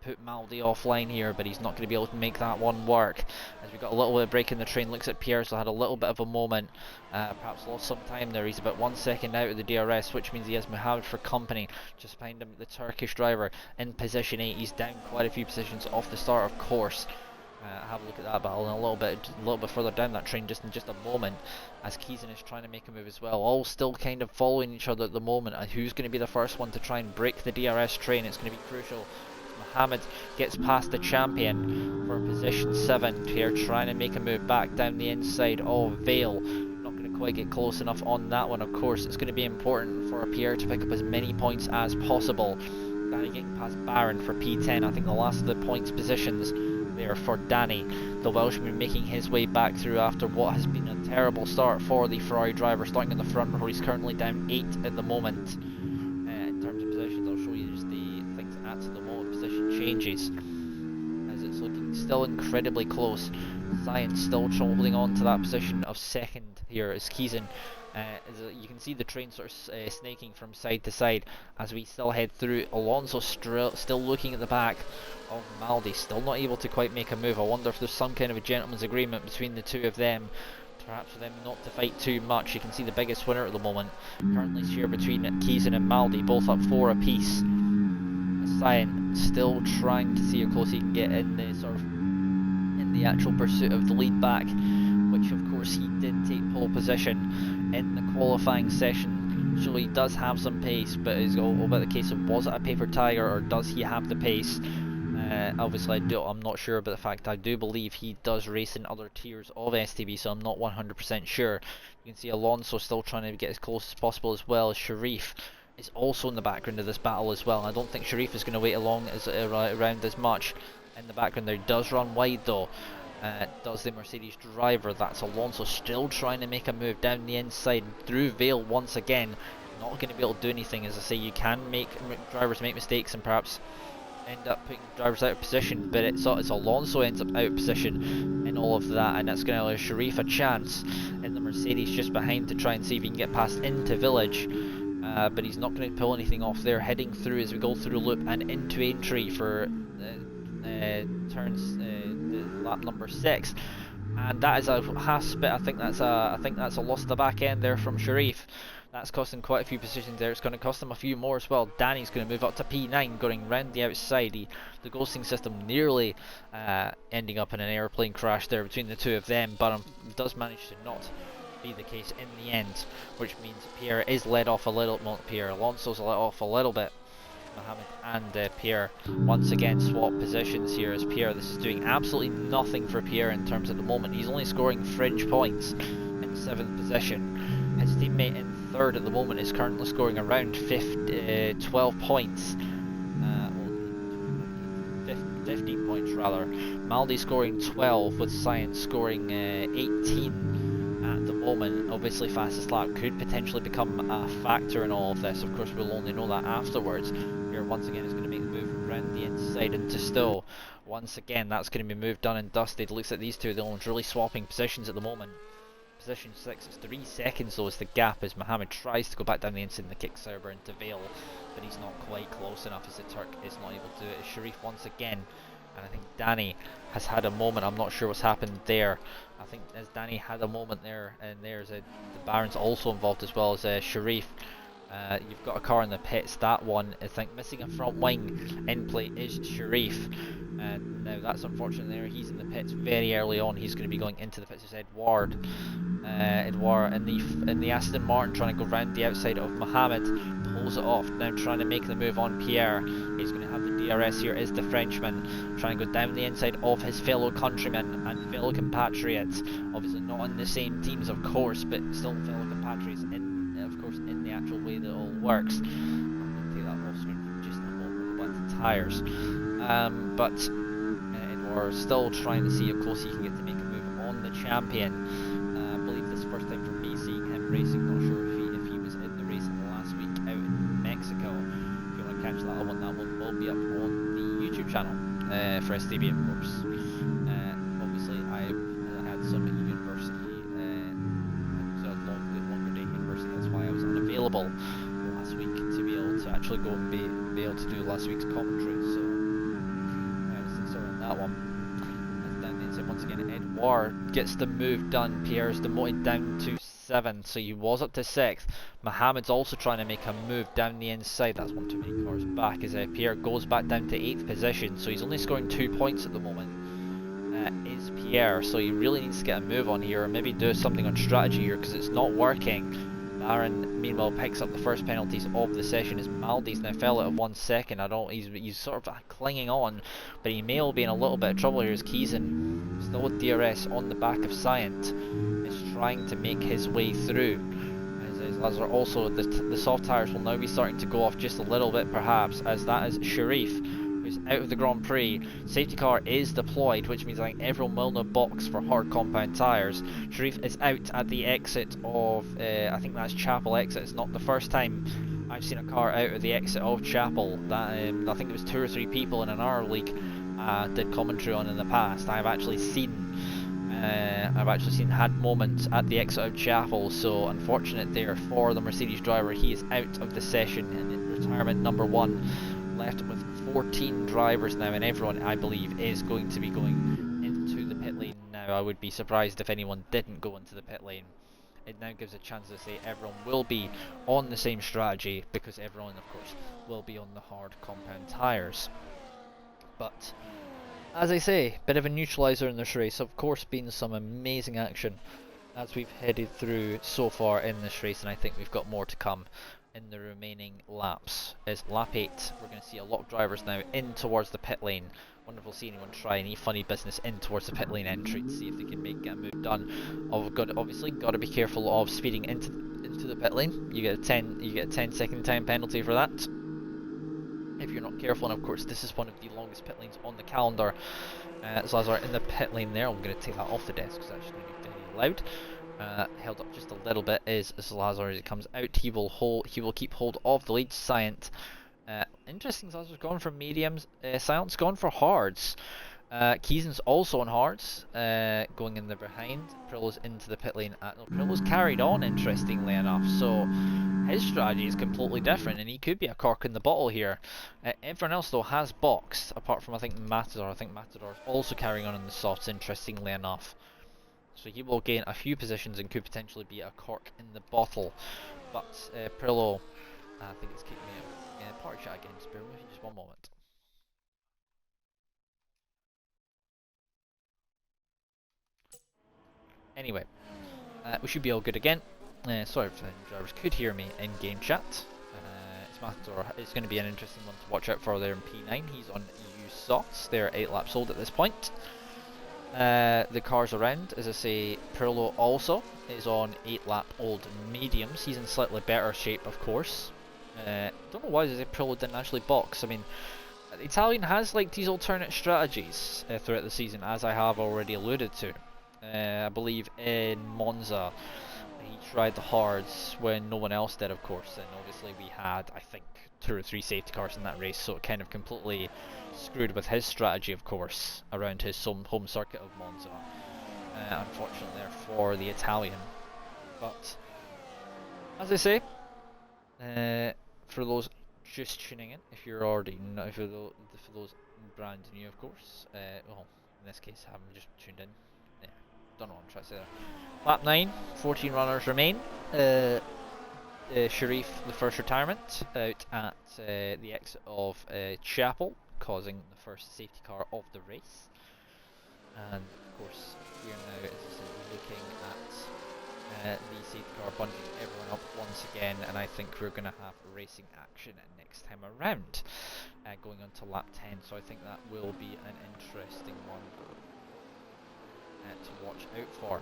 put Maldi offline here, but he's not going to be able to make that one work, as we got a little bit of break in the train. Looks at Pierre, so had a little bit of a moment, perhaps lost some time there. He's about 1 second out of the DRS, which means he has Mohammed for company just behind him, the Turkish driver in position 8. He's down quite a few positions off the start, of course. Have a look at that battle and a little bit further down that train, just in just a moment, as Keeson is trying to make a move as well. All still kind of following each other at the moment. Who's going to be the first one to try and break the DRS train? It's going to be crucial. Mohammed gets past the champion for position 7. Pierre trying to make a move back down the inside of Vale. Not going to quite get close enough on that one. Of course, it's going to be important for Pierre to pick up as many points as possible. Danny getting past Barron for P10. I think the last of the points positions there for Danny. The Welshman making his way back through after what has been a terrible start for the Ferrari driver, starting in the front where he's currently down 8 at the moment. In terms of positions, I'll show you just the things at the moment. Position changes as it's looking still incredibly close. Science still holding on to that position of second here as Keeson. You can see the train sort of snaking from side to side as we still head through. Alonso still looking at the back of Maldi, still not able to quite make a move. I wonder if there's some kind of a gentleman's agreement between the two of them, perhaps for them not to fight too much. You can see the biggest winner at the moment currently shared between Keeson and Maldi, both up 4 apiece. Cyan still trying to see how close he can get in the sort of in the actual pursuit of the lead back, which of course he did take pole position in the qualifying session, so he does have some pace. But it's all about the case of, was it a paper tiger or does he have the pace? Obviously I'm not sure about the fact. I do believe he does race in other tiers of STB, so I'm not 100% sure. You can see Alonso still trying to get as close as possible, as well as Sharif is also in the background of this battle as well. I don't think Sharif is going to wait along around as much in the background there. He does run wide though, does the Mercedes driver. That's Alonso still trying to make a move down the inside through Vale once again. Not going to be able to do anything. As I say, you can make drivers make mistakes and perhaps end up putting drivers out of position, but it's Alonso ends up out of position in all of that, and that's going to allow Sharif a chance in the Mercedes just behind to try and see if he can get past into Village. But he's not going to pull anything off there, heading through as we go through the loop and into Aintree for turns lap number 6, and that is a Haas bit. I think that's a loss to the back end there from Sharif. That's costing quite a few positions there. It's going to cost him a few more as well. Danny's going to move up to P9, going round the outside. The ghosting system nearly ending up in an airplane crash there between the two of them, but does manage to not be the case in the end, which means Pierre is let off a little. Well, Alonso's let off a little bit. Mohammed and Pierre once again swap positions here, as Pierre, this is doing absolutely nothing for Pierre in terms at the moment. He's only scoring fringe points in 7th position. His teammate in 3rd at the moment is currently scoring around 12 points. 15 points rather. Maldi scoring 12 with Science scoring 18 at the moment. Obviously fastest lap could potentially become a factor in all of this. Of course we'll only know that afterwards. Here once again is going to make the move around the inside into Stowe. Once again that's going to be moved done and dusted. Looks like these two are the ones really swapping positions at the moment. Position 6, it's 3 seconds though is the gap as Mohammed tries to go back down the inside and the kick Sauber into Vale, but he's not quite close enough as the Turk is not able to do it. It's Sharif once again, and I think Danny has had a moment. I'm not sure what's happened there. I think as Danny had a moment there, and there's the Baron's also involved as well as Sharif. You've got a car in the pits. That one, I think, missing a front wing in play is Sharif. Now that's unfortunate there. He's in the pits very early on. He's going to be going into the pits as Edward. Edouard in the Aston Martin trying to go round the outside of Mohammed, pulls it off, now trying to make the move on Pierre. He's going to have the DRS here, is the Frenchman, trying to go down the inside of his fellow countrymen and fellow compatriots, obviously not on the same teams of course, but still fellow compatriots in, of course, in the actual way that it all works. I'm going to take that off screen for just a moment, we'll go back to tyres. But Edouard still trying to see how close he can get to make a move on the champion. I believe this is the first time for me seeing him racing. Not sure if he was in the race last week out in Mexico. If you want to catch that one will be up on the YouTube channel for STB, of course. Obviously, I had some at university. It was a longer day at university. That's why I was unavailable last week to be able to actually go and be able to do last week's commentary. So I was considering that one. Once again, Edouard gets the move done. Pierre's demoted down to 7th, so he was up to 6th. Mohammed's also trying to make a move down the inside. That's one too many cars back as Pierre goes back down to 8th position, so he's only scoring 2 points at the moment. Is Pierre, so he really needs to get a move on here, or maybe do something on strategy here because it's not working. Baron meanwhile picks up the first penalties of the session as Maldi's now fell out of 1 second. He's sort of clinging on, but he may all be in a little bit of trouble here as Keeson, still with DRS on the back of Scient, is trying to make his way through. As are also the soft tyres will now be starting to go off just a little bit perhaps, as that is Sharif, who's out of the Grand Prix. Safety car is deployed, which means like everyone will now box for hard compound tyres. Sharif is out at the exit of, I think that's Chapel exit. It's not the first time I've seen a car out of the exit of Chapel. That I think it was 2 or 3 people in our league did commentary on in the past. I've actually seen had moments at the exit of Chapel, so unfortunate there for the Mercedes driver. He is out of the session in retirement number 1. Left with 14 drivers now, and everyone, I believe, is going to be going into the pit lane now. I would be surprised if anyone didn't go into the pit lane. It now gives a chance to say everyone will be on the same strategy, because everyone, of course, will be on the hard compound tyres. But as I say, bit of a neutraliser in this race. Of course, been some amazing action as we've headed through so far in this race, and I think we've got more to come in the remaining laps. Is lap 8, we're going to see a lot of drivers now in towards the pit lane. Wonder if we'll see anyone try any funny business in towards the pit lane entry to see if they can get a move done. Obviously got to be careful of speeding into the pit lane. You get a 10-second time penalty for that if you're not careful, and of course this is one of the longest pit lanes on the calendar. Zazar in the pit lane there. I'm going to take that off the desk because that's going to be very loud. Held up just a little bit is Salazar as it comes out. He will keep hold of the lead. Scient. Interesting, Salazar's gone for mediums. Scient's gone for hards. Keesan's also on hards, going in the behind. Prillo's into the pit lane. Prillo's carried on, interestingly enough, so his strategy is completely different, and he could be a cork in the bottle here. Everyone else, though, has boxed, apart from, I think, Matador. I think Matador's also carrying on in the softs, interestingly enough. So he will gain a few positions and could potentially be a cork in the bottle. But Prillo, I think it's keeping me out. Yeah, party chat again, spare me just one moment. Anyway, we should be all good again. Sorry if the drivers could hear me in game chat. It's Matador. It's going to be an interesting one to watch out for there in P9. He's on EU softs. They're 8 laps old at this point. The cars around, as I say, Pirlo also is on 8 lap old mediums. He's in slightly better shape, of course. Don't know why Pirlo didn't actually box. I mean, the Italian has liked these alternate strategies throughout the season, as I have already alluded to. I believe in Monza he tried the hards when no one else did, of course, and obviously we had, I think, 2 or 3 safety cars in that race, so it kind of completely screwed with his strategy, of course, around his home circuit of Monza. Unfortunately there for the Italian. But as I say, for those just tuning in, if you're already for those brand new, of course, well, in this case, haven't just tuned in. Don't know what I'm trying to say there. Lap 9, 14 runners remain. Sharif the first retirement out at the exit of Chapel, causing the first safety car of the race. And of course, we are now, as I said, looking at the safety car bunching everyone up once again, and I think we're going to have racing action next time around, going on to lap 10. So I think that will be an interesting one to watch out for.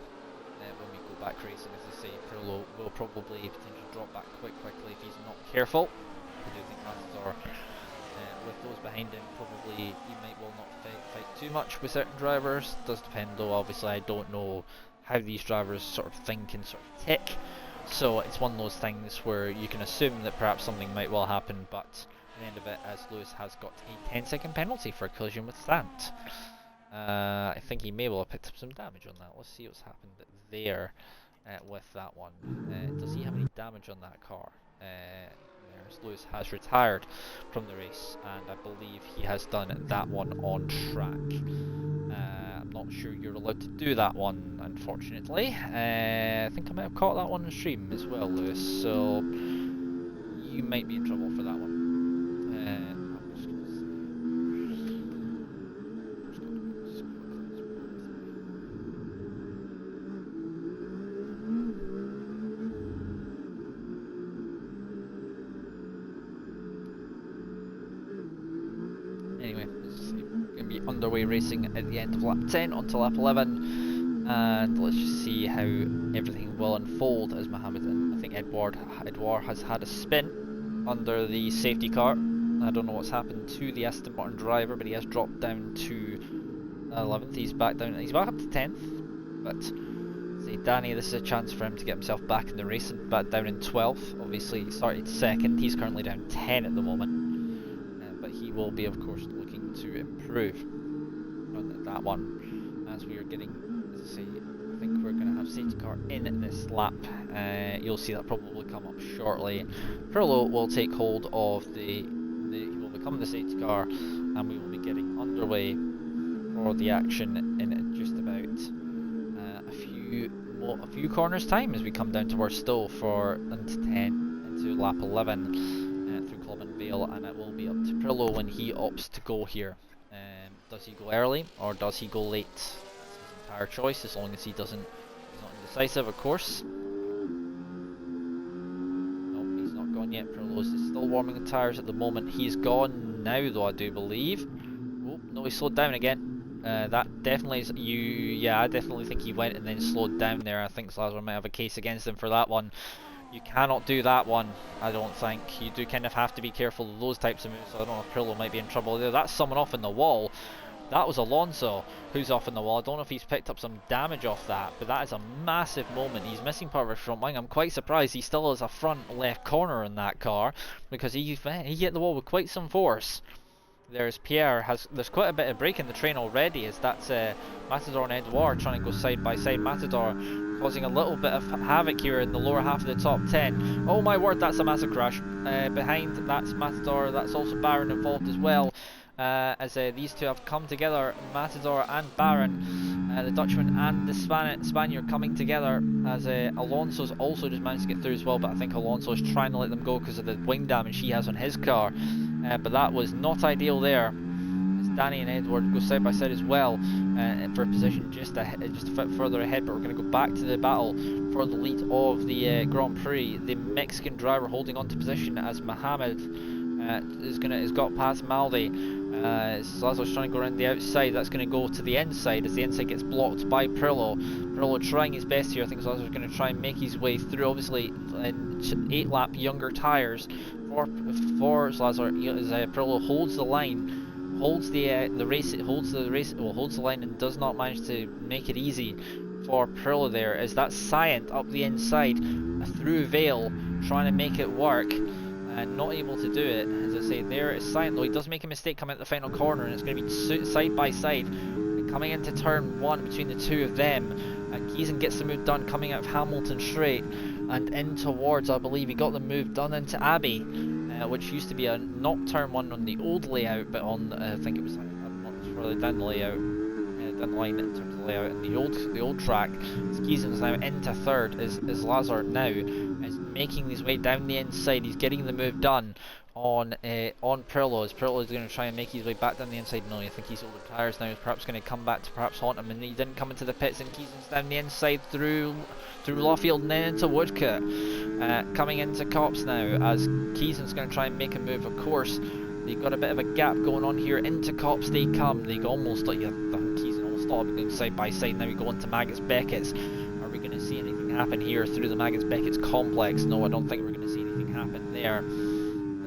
When we go back racing, as I say, Pirlo will probably potentially drop back quite quickly if he's not careful. I do think Matador, with those behind him, probably he might well not fight too much with certain drivers. Does depend though, obviously I don't know how these drivers sort of think and sort of tick. So it's one of those things where you can assume that perhaps something might well happen, but at the end of it, as Lewis has got a 10-second penalty for a collision with Sant. I think he may well have picked up some damage on that. Let's see what's happened there with that one. Does he have any damage on that car? Lewis has retired from the race, and I believe he has done that one on track. I'm not sure you're allowed to do that one, unfortunately. I think I might have caught that one on stream as well, Lewis, so you might be in trouble for that one. Underway racing at the end of lap 10 onto lap 11, and let's just see how everything will unfold as Mohammed and I think Edouard has had a spin under the safety car. I don't know what's happened to the Aston Martin driver, but he has dropped down to 11th. He's back up to 10th, but see, Danny, this is a chance for him to get himself back in the race, and back down in 12th. Obviously he started second, he's currently down 10 at the moment, but he will be of course looking to improve on that one as we are getting, as I say, I think we're going to have safety car in this lap. You'll see that probably come up shortly. Pirlo will take hold of he will become the safety car, and we will be getting underway for the action in just about a few corners time as we come down towards Stowe for into lap 11 through Club and Vale, and it will be up to Pirlo when he opts to go here. Does he go early or does he go late? That's his entire choice, as long as he's not indecisive, of course. No, he's not gone yet. Pirlo's is still warming the tyres at the moment. He's gone now though, I do believe. Oh, no, he slowed down again. That definitely is yeah, I definitely think he went and then slowed down there. I think Salazar might have a case against him for that one. You cannot do that one, I don't think. You do kind of have to be careful of those types of moves, so I don't know if Pirlo might be in trouble there. That's someone off in the wall. That was Alonso who's off in the wall. I don't know if he's picked up some damage off that, but that is a massive moment. He's missing part of his front wing. I'm quite surprised he still has a front left corner in that car, because he hit the wall with quite some force. There's Pierre, there's quite a bit of break in the train already, as that's Matador and Edouard trying to go side by side. Matador causing a little bit of havoc here in the lower half of the top 10. Oh my word, that's a massive crash. Behind, that's Matador, that's also Baron involved as well, as these two have come together, Matador and Baron, the Dutchman and the Spaniard coming together, as Alonso's also just managed to get through as well, but I think Alonso's trying to let them go because of the wing damage he has on his car. But that was not ideal there, as Danny and Edouard go side by side as well, for a position just a bit further ahead. But we're going to go back to the battle for the lead of the Grand Prix. The Mexican driver holding on to position as Mohammed has got past Maldi. Salazar's trying to go around the outside. That's going to go to the inside, as the inside gets blocked by Pirlo. Pirlo trying his best here. I think Salazar's going to try and make his way through, obviously in 8-lap younger tyres for Salazar, as Pirlo holds the line, holds the line, and does not manage to make it easy for Pirlo there, as that's Scient up the inside through Vale trying to make it work. And not able to do it. As I say, there is Scient, though he does make a mistake coming at the final corner, and it's going to be side by side. And coming into turn 1 between the two of them, Giesen gets the move done coming out of Hamilton Straight and in towards, I believe he got the move done into Abbey, which used to be a not turn 1 on the old layout, but on, I think it was, I'm not further down the layout, down the line in terms of the layout in the old track. Giesen is now into third, as Lazar now is making his way down the inside. He's getting the move done on Pirlo. As Pirlo is going to try and make his way back down the inside. No, I think he's older tires now. He's perhaps going to come back to perhaps haunt him, and he didn't come into the pits, and Keesan's down the inside through Lawfield and then into Woodcote. Coming into Cops now, as Keesan's going to try and make a move. Of course, they've got a bit of a gap going on here. Into Cops they come. They almost, like, I think Keesan almost thought of going side by side. Now we go into Maggotts Beckett's. Are we going to see anything happen here through the Maggotts Beckett's complex? No, I don't think we're going to see anything happen there.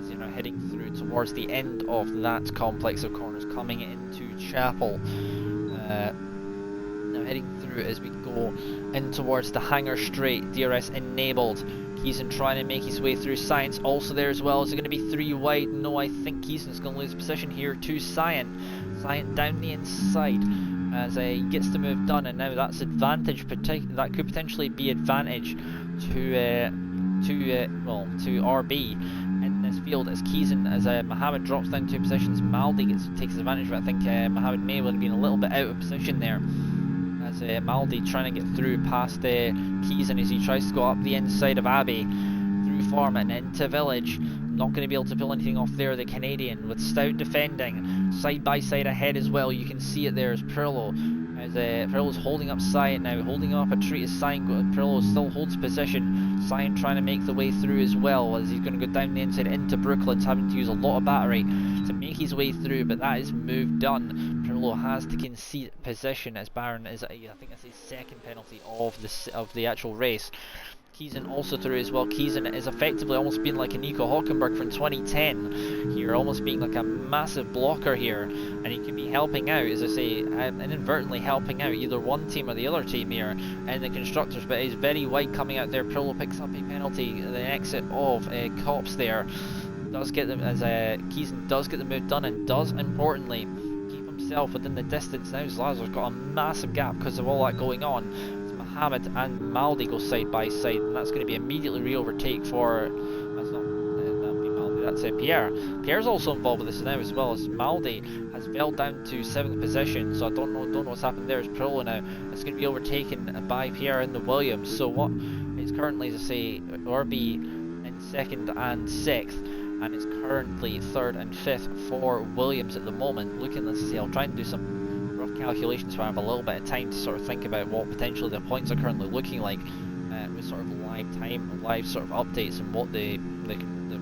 As you're now heading through towards the end of that complex of corners, coming into Chapel. Now heading through as we go in towards the Hangar Straight. DRS enabled. Keesan trying to make his way through. Science also there as well. Is it going to be 3 wide? No, I think Keesan's going to lose position here to Cyan. Cyan down the inside as he gets the move done, and now that's advantage. That could potentially be advantage to RB in this field as Keesan, as Mohammed drops down 2 positions. Maldi takes advantage, but I think Mohammed may have been a little bit out of position there. As Maldi trying to get through past Keesan as he tries to go up the inside of Abbey, through Farm and into Village. Not going to be able to pull anything off there. The Canadian with Stout defending, side by side ahead as well. You can see it there as Pirlo. As Pirlo's holding up Cyan now, holding up a treat as Cyan. Pirlo still holds position. Cyan trying to make the way through as well, as he's going to go down the inside into Brooklyn's, having to use a lot of battery to make his way through, but that is move done. Pirlo has to concede position as Baron is, I think that's his second penalty of the actual race. Keesan also through as well. Keesan is effectively almost being like a Nico Hülkenberg from 2010 here, almost being like a massive blocker here, and he can be helping out, as I say, inadvertently helping out either one team or the other team here in the constructors, but he's very wide coming out there. Pirlo picks up a penalty, the exit of Cops there. Does get them, as Keesan does get the move done, and does importantly keep himself within the distance. Now Zlazar's got a massive gap because of all that going on. Mohammed and Maldi go side by side, and that's going to be immediately re-overtake for, that's not, that'll be Maldi, that's Pierre. Pierre's also involved with this now as well, as Maldi has fell down to 7th position, so I don't know what's happened there. As Pirlo now, it's going to be overtaken by Pierre in the Williams. So what is currently, as I say, RB in 2nd and 6th, and it's currently 3rd and 5th for Williams at the moment. Looking, let's see, I'll try and do some rough calculations so I have a little bit of time to sort of think about what potentially the points are currently looking like, with sort of live sort of updates, and what the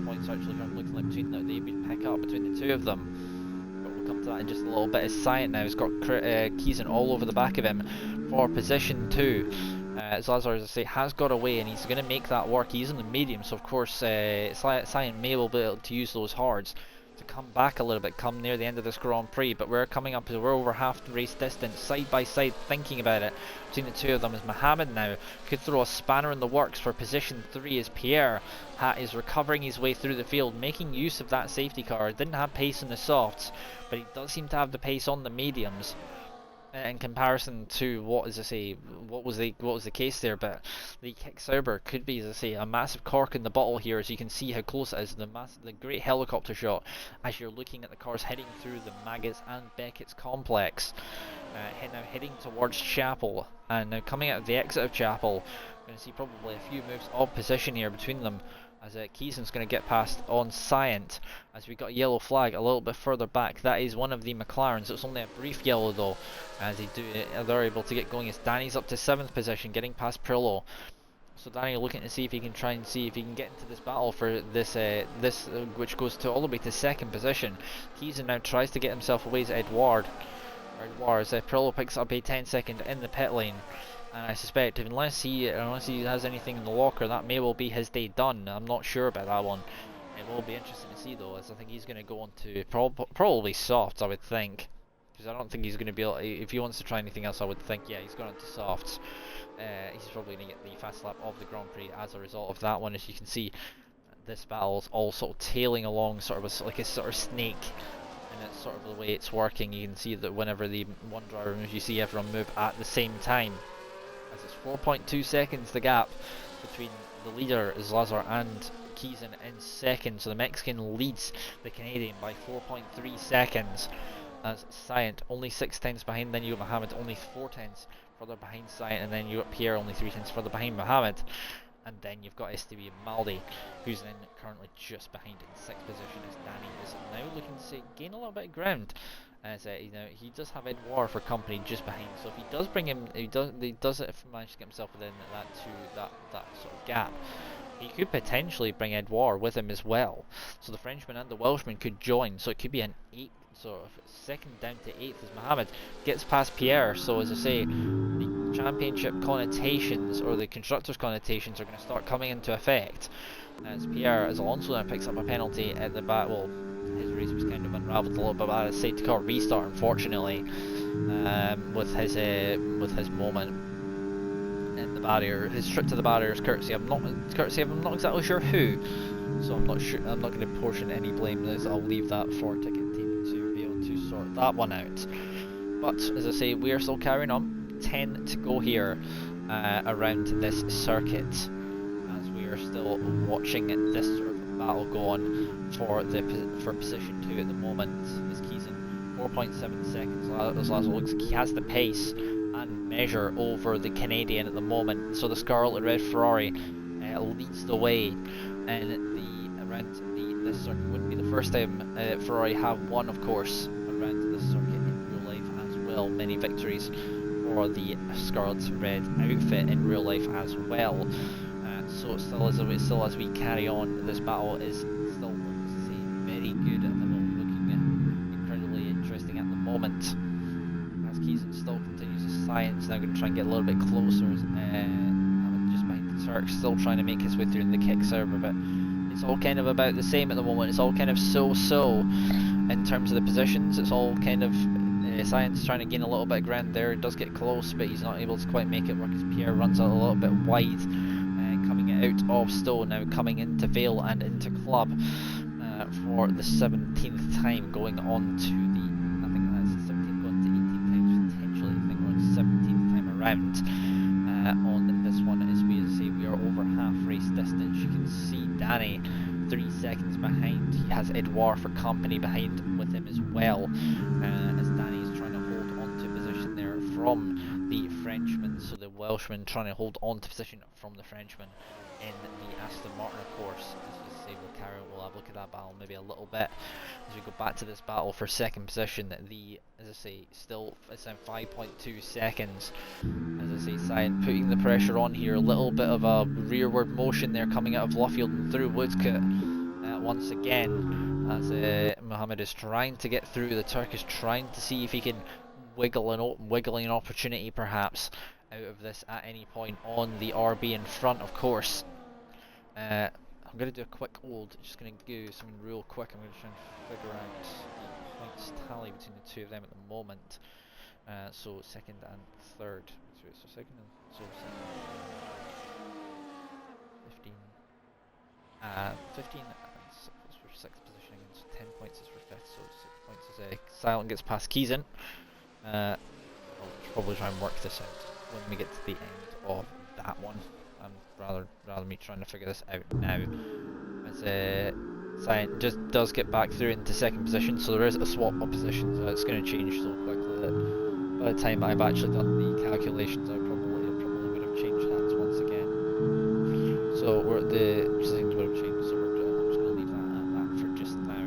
points are actually kind of looking like between that they would pick up between the two of them. But we'll come to that in just a little bit. As Cyan now has got Keesan all over the back of him for position 2. Zlazar, as I say, has got away, and he's going to make that work. He's in the medium, so of course Cyan may well be able to use those hards to come back a little bit, come near the end of this Grand Prix, but we're coming up, we're over half the race distance, side by side, thinking about it between the two of them. As Mohammed now could throw a spanner in the works for position 3, as Pierre is recovering his way through the field, making use of that safety car. Didn't have pace in the softs, but he does seem to have the pace on the mediums in comparison to what, as I say, what was the case there. But the Kick Sauber could be, as I say, a massive cork in the bottle here, as you can see how close it is. The great helicopter shot as you're looking at the cars heading through the Maggotts and Beckett's complex. Now heading towards Chapel, and now coming out of the exit of Chapel, we're going to see probably a few moves of position here between them, as Keesan's going to get past on Scient, as we got a yellow flag a little bit further back. That is one of the McLarens. It's only a brief yellow though, as they're able to get going, as Danny's up to 7th position, getting past Pirlo. So Danny looking to see if he can try and see if he can get into this battle for this which goes to all the way to 2nd position. Keesan now tries to get himself away as Edouard, as Pirlo picks up a 10-second in the pit lane. And I suspect unless he has anything in the locker, that may well be his day done. I'm not sure about that one. It will be interesting to see though, as I think he's going to go on to probably softs, I would think, because I don't think he's going to be able, if he wants to try anything else, I would think, yeah, he's gone on to softs. He's probably going to get the fast lap of the Grand Prix as a result of that one. As you can see, this battle is all sort of tailing along, sort of like a sort of snake. And it's sort of the way it's working. You can see that whenever the one driver moves, you see everyone move at the same time. As it's 4.2 seconds the gap between the leader Zlazar and Keesan in 2nd, so the Mexican leads the Canadian by 4.3 seconds, as Scient only 6/10 behind. Then you got Mohammed only 4/10 further behind Scient, and then you got Pierre only 3/10 further behind Mohammed. and then you've got STB and Maldi, who's then currently just behind in 6th position, as Danny is now looking to gain a little bit of ground. As you know, he does have Edouard for company just behind, so if he does bring him, he does manage to get himself within that sort of gap, he could potentially bring Edouard with him as well. So the Frenchman and the Welshman could join, so it could be an 8, sort of second down to 8th as Mohammed gets past Pierre. So as I say, the championship connotations, or the constructors connotations, are going to start coming into effect as Alonso now picks up a penalty at the back. Well, his race was kind of unravelled a little bit by a safety car restart, unfortunately, with his moment in the barrier. His trip to the barrier is courtesy of I'm not exactly sure who, so I'm not going to portion any blame. I'll leave that for ticket team to be able to sort that one out. But as I say, we are still carrying on. 10 to go here around this circuit, as we are still watching this sort of battle go on for position 2 at the moment. As Keeson 4.7 seconds. As Laszlo looks like he has the pace and measure over the Canadian at the moment. So the Scarlet Red Ferrari leads the way, and this circuit wouldn't be the first time Ferrari have won, of course, around this circuit in real life as well. Many victories for the Scarlet Red outfit in real life as well. So still as we carry on, this battle is still very good at the moment, looking incredibly interesting at the moment. As Keeson still continues his science, now going to try and get a little bit closer. Just behind the Turk, still trying to make his way through in the kick server, but it's all kind of about the same at the moment. It's all kind of so-so in terms of the positions. It's all kind of Science trying to gain a little bit of ground there. It does get close, but he's not able to quite make it work as Pierre runs out a little bit wide. Coming out of Stowe, now coming into Vale and into Club for the 17th time, going on to the, I think that's 17th going to 18th times potentially. I think we're on 17th time around on this one. As we say, we are over half race distance. You can see Danny 3 seconds behind. He has Edouard for company behind with him as well, as Danny is trying to hold on to position there from the Frenchman. So the Welshman trying to hold on to position from the Frenchman in the Aston Martin, of course. As we say, we'll have a look at that battle maybe a little bit as we go back to this battle for second position. As I say, still it's in 5.2 seconds. As I say, Cyan putting the pressure on here. A little bit of a rearward motion there coming out of Luffield and through Woodcote once again, as Mohammed is trying to get through. The Turk is trying to see if he can wiggling an opportunity perhaps out of this at any point on the RB in front, of course. I'm going to do a quick just going to do something real quick. I'm going to try and figure out the points tally between the two of them at the moment. So second and third. So second and 15 and for 6th position, and 10 points is for 5th, so 6 points is Silent gets past Keeson. I'll probably try and work this out when we get to the end of that one, rather me trying to figure this out now. As Silent just does get back through into second position, so there is a swap of positions. It's going to change so quickly that by the time I've actually done the calculations, I probably would have changed hands once again. So things would have changed. So I'm just going to leave that at that for just now.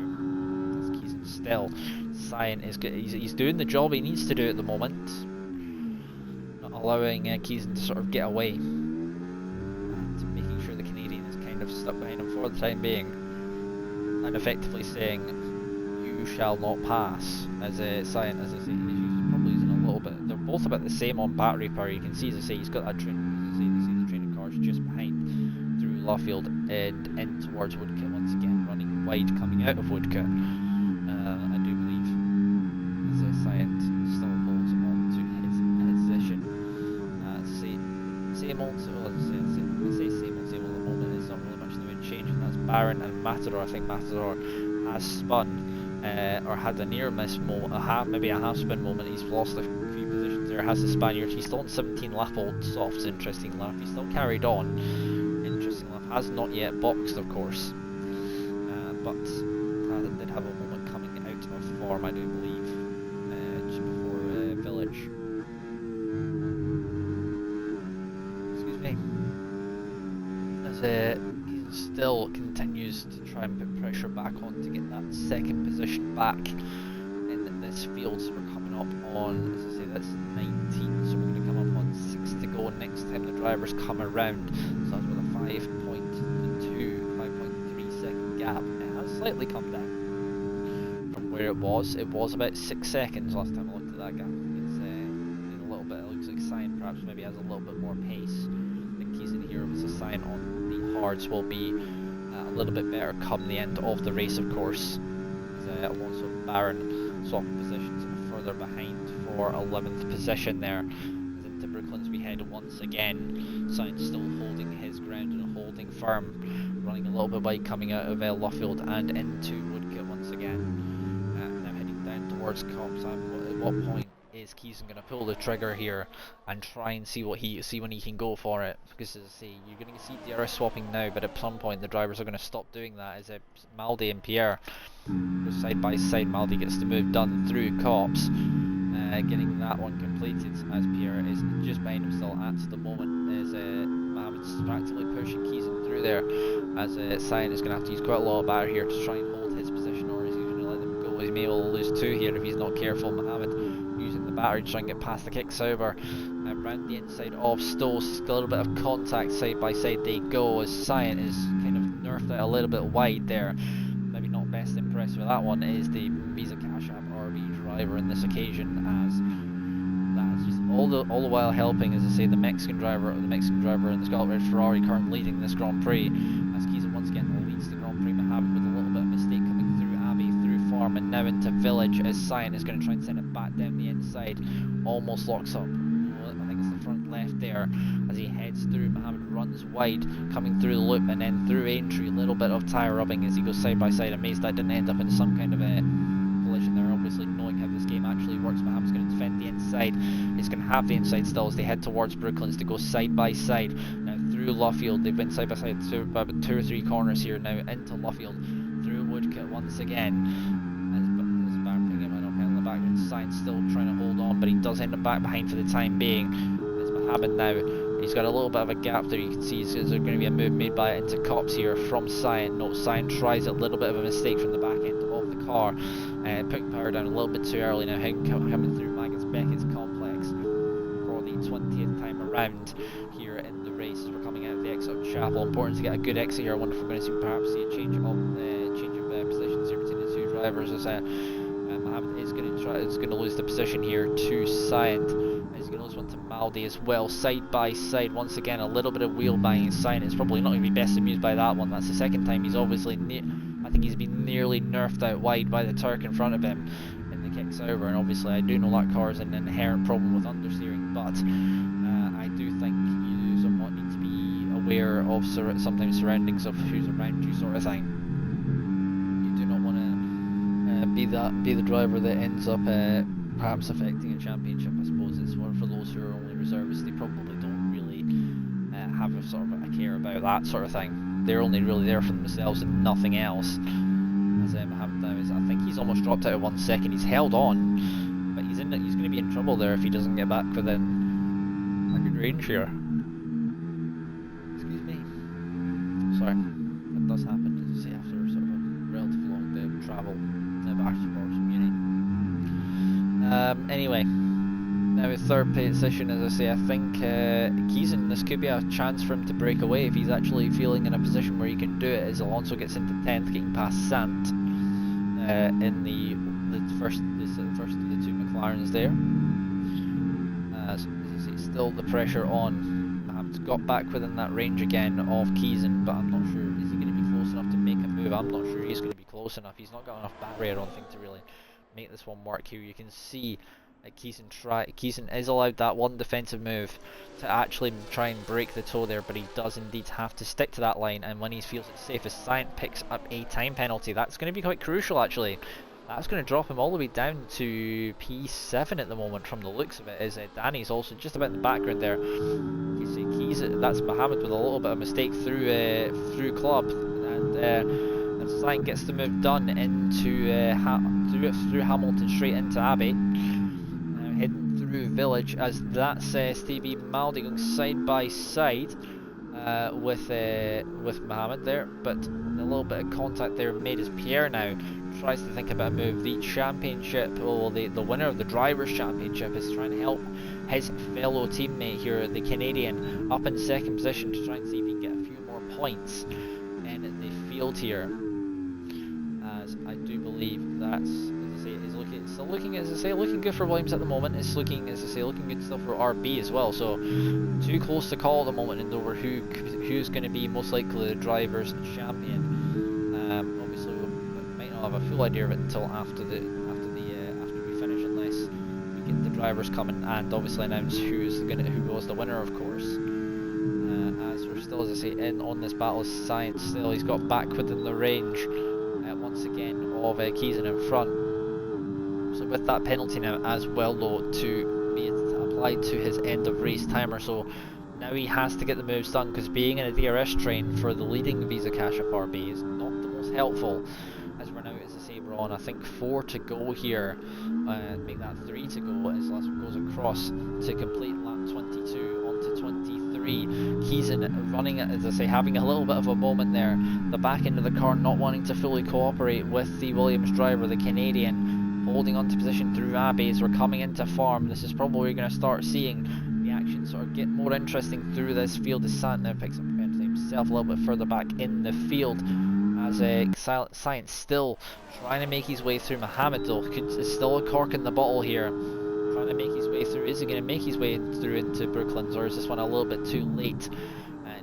As Keeson still, Cyan is good. He's doing the job he needs to do at the moment, not allowing Keeson to sort of get away, and making sure the Canadian is kind of stuck behind him for the time being, and effectively saying, "You shall not pass." As Cyan, as I say, he's probably using a little bit. They're both about the same on battery power. You can see, as I say, he's got that train. As I say, you see the train of cars just behind through Luffield and in towards Woodcote once again, running wide coming out of Woodcote. I do believe as Cyan still holds on to his position. Same old. Well, I say same old at the moment. It's not really much in the way of change, and that's Baron and Matador. I think Matador has spun. Or had a near miss moment, maybe a half spin moment. He's lost a few positions there. Has the Spaniard. He's still on 17 lap old softs. Interesting lap. He's still carried on. Interesting lap. Has not yet boxed, of course. But did have a moment coming out of form, I do believe, just before Village. Excuse me. as he still continues to try and put pressure back on to get that second position back in this field. So we're coming up on, as I say, that's 19, so we're going to come up on 6 to go next time the drivers come around. So that's with a 5.3 second gap. It has slightly come down from where it was. It was about 6 seconds last time I looked at that gap. It's a little bit, it looks like Cyan perhaps maybe has a little bit more pace than Keeson here. With a Cyan on the hards will be a little bit better come the end of the race, of course. Alonso and Barron swapping positions further behind for 11th position there. As into Brooklands we head once again. Cyan still holding his ground and holding firm. Running a little bit wide coming out of Luffield and into Woodcote once again. Now heading down towards Cops. At what point is Keeson going to pull the trigger here and try and see when he can go for it? Because as I say, you're going to see DRS swapping now, but at some point the drivers are going to stop doing that. As Maldi and Pierre go side by side. Maldi gets the move done through Cops, getting that one completed as Pierre is just behind him still at the moment. As Mohamed's practically pushing Keeson through there, as Cyan is going to have to use quite a lot of battery here to try and hold his position, or is he going to let them go? He may well lose 2 here if he's not careful. Mohamed using the battery to try and get past the kick sober. Around the inside of Stowe, a little bit of contact side by side they go, as Cyan is kind of nerfed out a little bit wide there. Maybe not best impressed with that one is the Visa Cash App RB driver in this occasion, as that's just all the while helping, as I say, the Mexican driver in the Scarlet Red Ferrari currently leading this Grand Prix, as Keeson once again leads the Grand Prix Mohammed with a little bit of mistake coming through Abbey, through Farm and now into Village, as Cyan is going to try and send it back down the inside, almost locks up. I think it's the front left there as he heads through. Mohammed runs wide coming through the loop and then through Aintree. A little bit of tyre rubbing as he goes side by side. Amazed that didn't end up in some kind of a collision there. Obviously knowing how this game actually works, Mohammed's going to defend the inside. He's going to have the inside still as they head towards Brooklands to go side by side. Now through Luffield, they've been side by side through about 2 or 3 corners here now into Luffield, through Woodcote once again. Background. Cyan still trying to hold on, but he does end up back behind for the time being. As Mohammed now, he's got a little bit of a gap there. You can see there's going to be a move made by it into Cops here from Cyan. No, Cyan tries a little bit of a mistake from the back end of the car, putting power down a little bit too early. Now coming through Magnus Beckett's complex for the 20th time around here in the race. As we're coming out of the exit of Chapel, important to get a good exit here. I wonder if we're going to see perhaps a change of positions here between the 2 drivers. As Mohammed is going to lose the position here to Cyan. He's going to lose one to Maldi as well, side by side once again. A little bit of wheel banging. Cyan is probably not going to be best amused by that one. That's the second time he's obviously I think he's been nearly nerfed out wide by the Turk in front of him in the kicks over, and obviously I do know that car is an inherent problem with understeering, but I do think you somewhat need to be aware of sometimes surroundings of who's around you, sort of thing. Be the driver that ends up perhaps affecting a championship. I suppose it's one for those who are only reservists. They probably don't really have a sort of a care about that sort of thing. They're only really there for themselves and nothing else. As Mohammed now is, I think he's almost dropped out of 1 second. He's held on, but he's going to be in trouble there if he doesn't get back within a good range here. Excuse me. Sorry, that does happen, as I say, after sort of a relatively long day of travel. Anyway, now in 3rd position, as I say, I think Keeson, this could be a chance for him to break away if he's actually feeling in a position where he can do it, as Alonso gets into 10th, getting past Sant in the first of the 2 McLarens there. As I say, still the pressure on. Mohammed's got back within that range again of Keeson, but I'm not sure, is he going to be close enough to make a move? I'm not sure he's going to be close enough. He's not got enough battery, I don't think, to really make this one work here. You can see that Keeson is allowed that one defensive move to actually try and break the toe there, but he does indeed have to stick to that line, and when he feels it's safe, as Cyan picks up a time penalty, that's going to be quite crucial actually. That's going to drop him all the way down to P7 at the moment from the looks of it, as Danny's also just about in the background there. You see that's Mohammed with a little bit of mistake through Club, and Cyan gets the move done into through Hamilton straight into Abbey. Now heading through Village, as that's STB Maldi going side by side with Mohammed there, but a little bit of contact there made as Pierre now tries to think about a move. The championship, or the winner of the Drivers' Championship, is trying to help his fellow teammate here, the Canadian, up in second position to try and see if he can get a few more points in the field here. As I do believe that's, as I say, is looking, still looking, as I say, looking good for Williams at the moment. It's looking, as I say, looking good still for RB as well. So too close to call at the moment and over who's going to be most likely the Drivers' Champion. Obviously, we might not have a full idea of it until after we finish, unless we get the drivers coming and obviously announce who was the winner, of course. As we're still, as I say, in on this battle of science still. He's got back within the range once again of Keeson in front. So with that penalty now as well, though, to be applied to his end of race timer. So now he has to get the moves done, because being in a DRS train for the leading Visa Cash App RB is not the most helpful, as we're now, as I say, we're on, I think, 4 to go here, make that 3 to go as Lassiter goes across to complete lap 22 onto 23. Keeson running it, as I say, having a little bit of a moment there, the back end of the car not wanting to fully cooperate with the Williams driver, the Canadian, holding on to position through Abbey as we're coming into farm. This is probably going to start seeing the action sort of get more interesting through this field as Sant now picks up himself a little bit further back in the field, as Science still trying to make his way through. Mohammed, though, is still a cork in the bottle here, trying to make his way through. Is he going to make his way through into Brooklands, or is this one a little bit too late?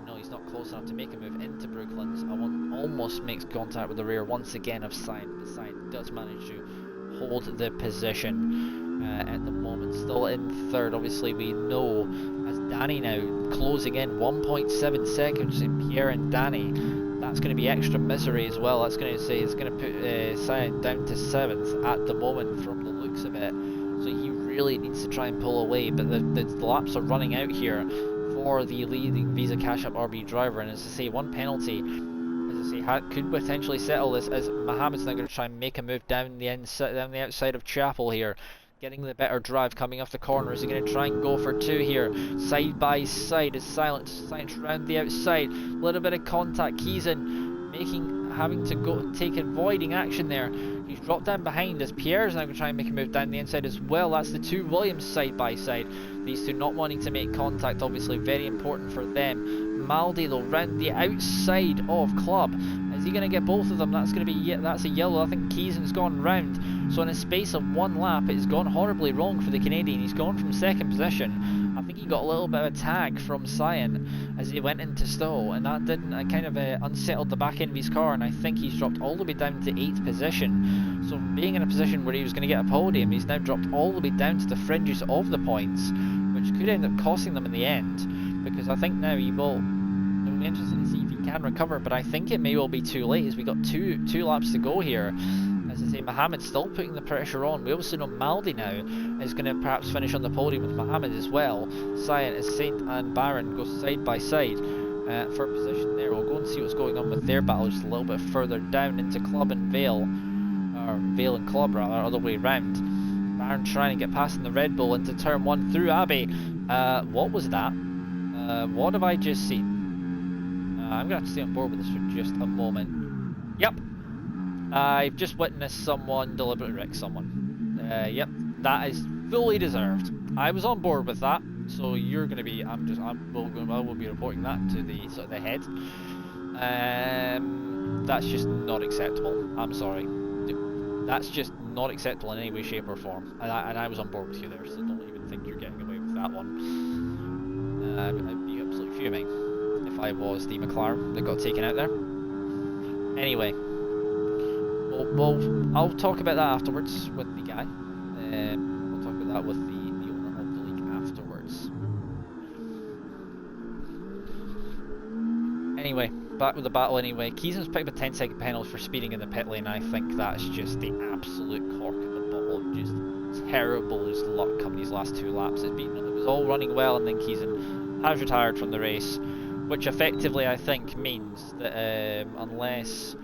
No, he's not close enough to make a move into Brooklands. Almost makes contact with the rear once again of Science, but Science does manage to hold the position at the moment, still in third. Obviously we know, as Danny now closing in 1.7 seconds in Pierre and Danny, that's going to be extra misery as well. That's going to say, it's going to put Cyan down to 7th at the moment from the looks of it, so he really needs to try and pull away. But the laps are running out here for the leading Visa Cash App RB driver, and as I say, one penalty, as I say, could potentially settle this, as Mohammed's now going to try and make a move down the outside of Chapel here, getting the better drive coming off the corner. Is he going to try and go for 2 here, side by side, as Science round the outside, a little bit of contact. Keeson having to go avoiding action there. He's dropped down behind, as Pierre's now going to try and make a move down the inside as well. That's the 2 Williams side by side, these two not wanting to make contact, obviously very important for them. Maldi, though, round the outside of Club. Is he going to get both of them? That's going to be, that's a yellow. I think Keeson's gone round. So in a space of 1 lap, it's gone horribly wrong for the Canadian. He's gone from second position. I think he got a little bit of a tag from Cyan as he went into stall, and that didn't kind of unsettled the back end of his car, and I think he's dropped all the way down to 8th position. So from being in a position where he was going to get a podium, he's now dropped all the way down to the fringes of the points, which could end up costing them in the end, because I think now it'll be interesting to see if he can recover, but I think it may well be too late, as we got two laps to go here. As I say, Mohammed's still putting the pressure on. We also know Maldi now is going to perhaps finish on the podium with Mohammed as well. Saint and Baron go side by side for a position there. We'll go and see what's going on with their battle just a little bit further down into Club and Vale, or Vale and Club rather, other way round. Baron trying to get past in the Red Bull into turn 1 through Abbey. What was that? What have I just seen? I'm going to have to stay on board with this for just a moment. Yep. I've just witnessed someone deliberately wreck someone. Yep, that is fully deserved. I was on board with that, so you're going to be. I will be reporting that to the sort of the head. That's just not acceptable. I'm sorry. That's just not acceptable in any way, shape, or form. And I was on board with you there, so don't even think you're getting away with that one. I'd be absolutely fuming if I was the McLaren that got taken out there. Anyway. Well, I'll talk about that afterwards with the guy. We'll talk about that with the owner of the league afterwards. Anyway, back with the battle anyway. Keeson's picked up a 10-second penalty for speeding in the pit lane. I think that's just the absolute cork in the bottle. Just terrible as luck coming these last 2 laps. It was all running well, and then Keeson has retired from the race, which effectively I think means that unless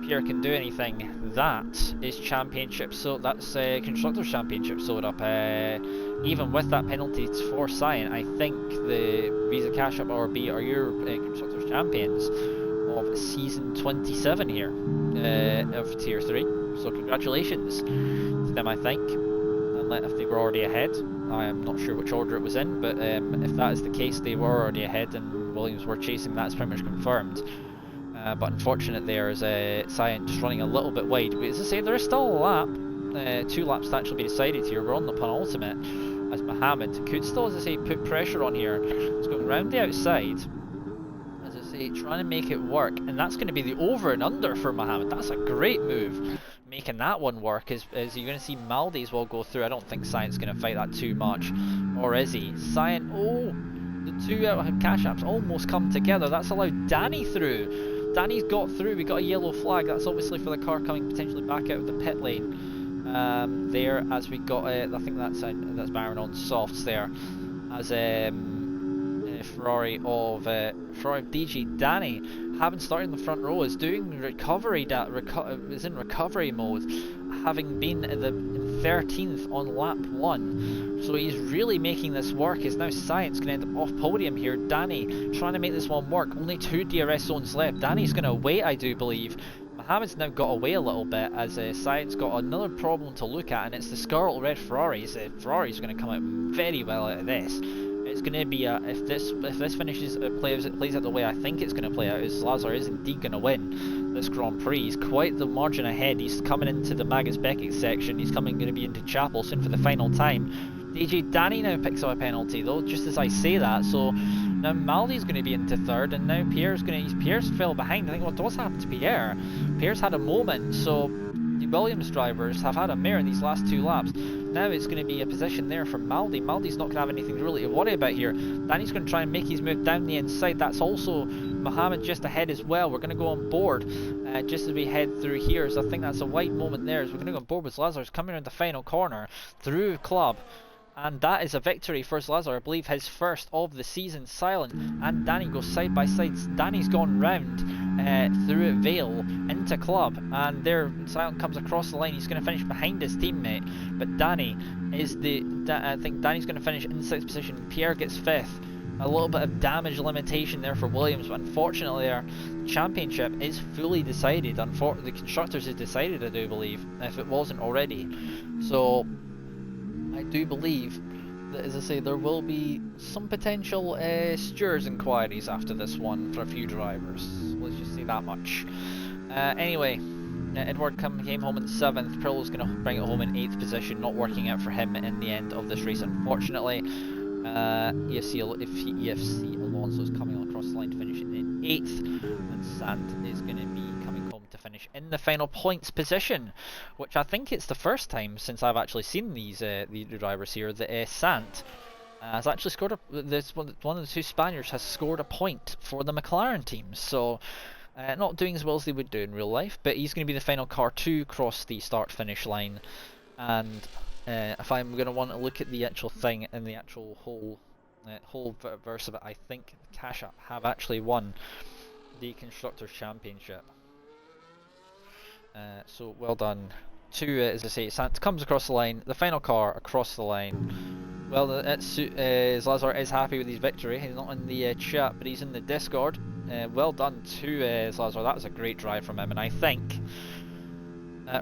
Pierre can do anything, that is championship, so that's Constructors' Championship sewed up. Even with that penalty for Cyan, I think the Visa Cash Up RB are your Constructors' Champions of Season 27 here of Tier 3. So congratulations to them, I think. Unless if they were already ahead. I am not sure which order it was in, but if that is the case, they were already ahead and Williams were chasing, that's pretty much confirmed. But unfortunate there is Cyan just running a little bit wide. But as I say, there is still a lap, 2 laps to actually be decided here. We're on the penultimate as Mohammed could still, as I say, put pressure on here. It's going round the outside, as I say, trying to make it work, and that's going to be the over and under for Mohammed. That's a great move, making that one work. As you're going to see Maldi as well go through. I don't think Cyan's going to fight that too much, or is he? Cyan, oh, the 2 cash apps almost come together. That's allowed Danny through. Danny's got through. We got a yellow flag. That's obviously for the car coming potentially back out of the pit lane. There, as we got, I think that's Baron on softs there, as Ferrari of DG Danny, having started in the front row, is doing recovery. Is in recovery mode, having been in 13th on lap 1. So he's really making this work. Is now Science going to end up off podium here. Danny trying to make this one work. Only 2 DRS zones left. Danny's going to wait, I do believe. Mohammed's now got away a little bit as Science got another problem to look at, and it's the Scarlet Red Ferraris. Ferrari's going to come out very well out of this. It's going to be if this finishes plays out the way I think it's going to play out, is Lazar is indeed going to win this Grand Prix. He's quite the margin ahead. He's coming into the Magus Beckett section. He's going to be into Chapel soon for the final time. DJ Danny now picks up a penalty though, just as I say that. So now Maldi's going to be into 3rd, and now Pierre's fell behind. I think what's happened to Pierre? Pierre's had a moment. So the Williams drivers have had a mare in these last 2 laps. Now it's going to be a position there for Maldi. Maldi's not going to have anything really to worry about here. Danny's going to try and make his move down the inside. That's also Mohammed just ahead as well. We're going to go on board just as we head through here. So I think that's a wide moment there. So we're going to go on board with Lazarus coming around the final corner through Club. And that is a victory for Lazar, I believe his first of the season. Silent and Danny go side by side. Danny's gone round through Vale into Club, and there Silent comes across the line. He's going to finish behind his teammate, but Danny is I think Danny's going to finish in 6th position. Pierre gets 5th. A little bit of damage limitation there for Williams, but unfortunately our championship is fully decided. The Constructors is decided, I do believe, if it wasn't already. So I do believe that, as I say, there will be some potential stewards inquiries after this one for a few drivers. Let's just say that much. Anyway, Edward came home in 7th. Prillo's going to bring it home in 8th position. Not working out for him in the end of this race, unfortunately. EFC Alonso's coming across the line to finish in 8th, and Sant is going to be coming home to finish in the final points position, which I think it's the first time since I've actually seen the drivers here that Sant has actually scored one of the 2 Spaniards has scored a point for the McLaren team. So not doing as well as they would do in real life, but he's going to be the final car to cross the start-finish line. And if I'm going to want to look at the actual thing and the actual whole verse of it, I think Cash App have actually won the Constructors' Championship. So well done to, as I say, Sant comes across the line, the final car across the line. Well, Lazar is happy with his victory. He's not in the chat, but he's in the Discord. Well done to Lazar. That was a great drive from him, and I think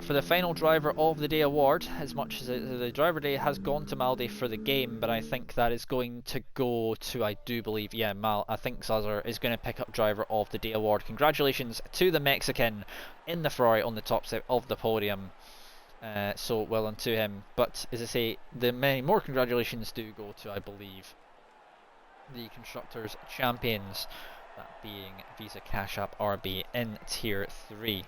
for the final driver of the day award, as much as the driver day has gone to Maldi for the game, but I think that is going to go to, I do believe, yeah, I think Lazar is going to pick up driver of the day award. Congratulations to the Mexican in the Ferrari on the top step of the podium. So well done to him. But as I say, the many more congratulations do go to, I believe, the Constructors' Champions, that being Visa Cash App RB in Tier 3.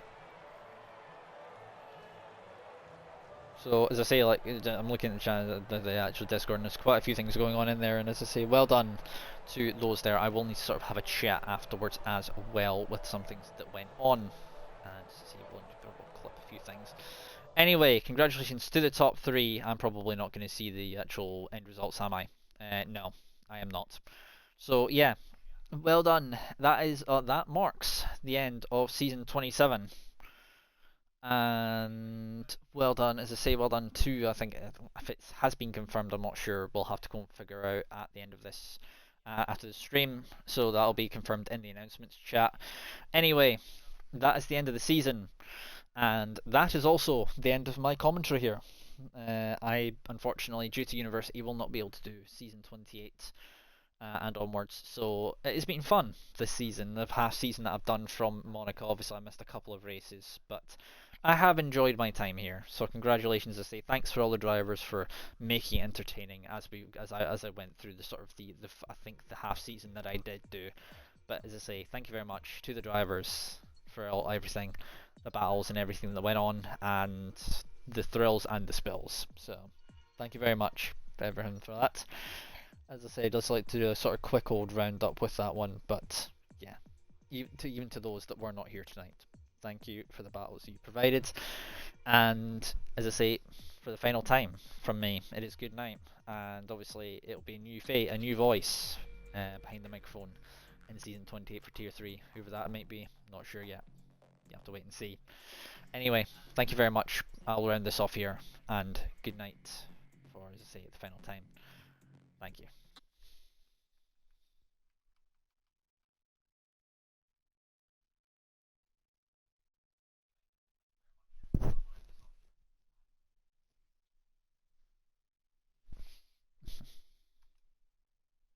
So as I say, like, I'm looking at the channel, the actual Discord, and there's quite a few things going on in there, and as I say, well done to those there. I will need to sort of have a chat afterwards as well with some things that went on, and as I say, we'll clip a few things. Anyway, congratulations to the top 3. I'm probably not going to see the actual end results, am I? No, I am not. So yeah, well done. That is that marks the end of season 27. And well done, as I say, well done too. I think if it has been confirmed, I'm not sure. We'll have to go and figure out at the end of this, after the stream. So that'll be confirmed in the announcements chat. Anyway, that is the end of the season, and that is also the end of my commentary here. I, unfortunately, due to university, will not be able to do season 28 and onwards. So it's been fun this season, the half season that I've done from Monaco. Obviously, I missed a couple of races, but I have enjoyed my time here. So congratulations, I say. Thanks for all the drivers for making it entertaining as I went through the sort of the I think the half season that I did do. But as I say, thank you very much to the drivers for everything, the battles and everything that went on, and the thrills and the spills. So thank you very much for everyone for that. As I say, I'd just like to do a sort of quick old roundup with that one, but yeah, even to those that were not here tonight, thank you for the battles you provided, and as I say, for the final time from me, it is good night, and obviously it'll be a new fate, a new voice behind the microphone in season 28 for tier 3, whoever that might be, not sure yet, you have to wait and see. Anyway, thank you very much, I'll round this off here, and good night for, as I say, the final time. Thank you.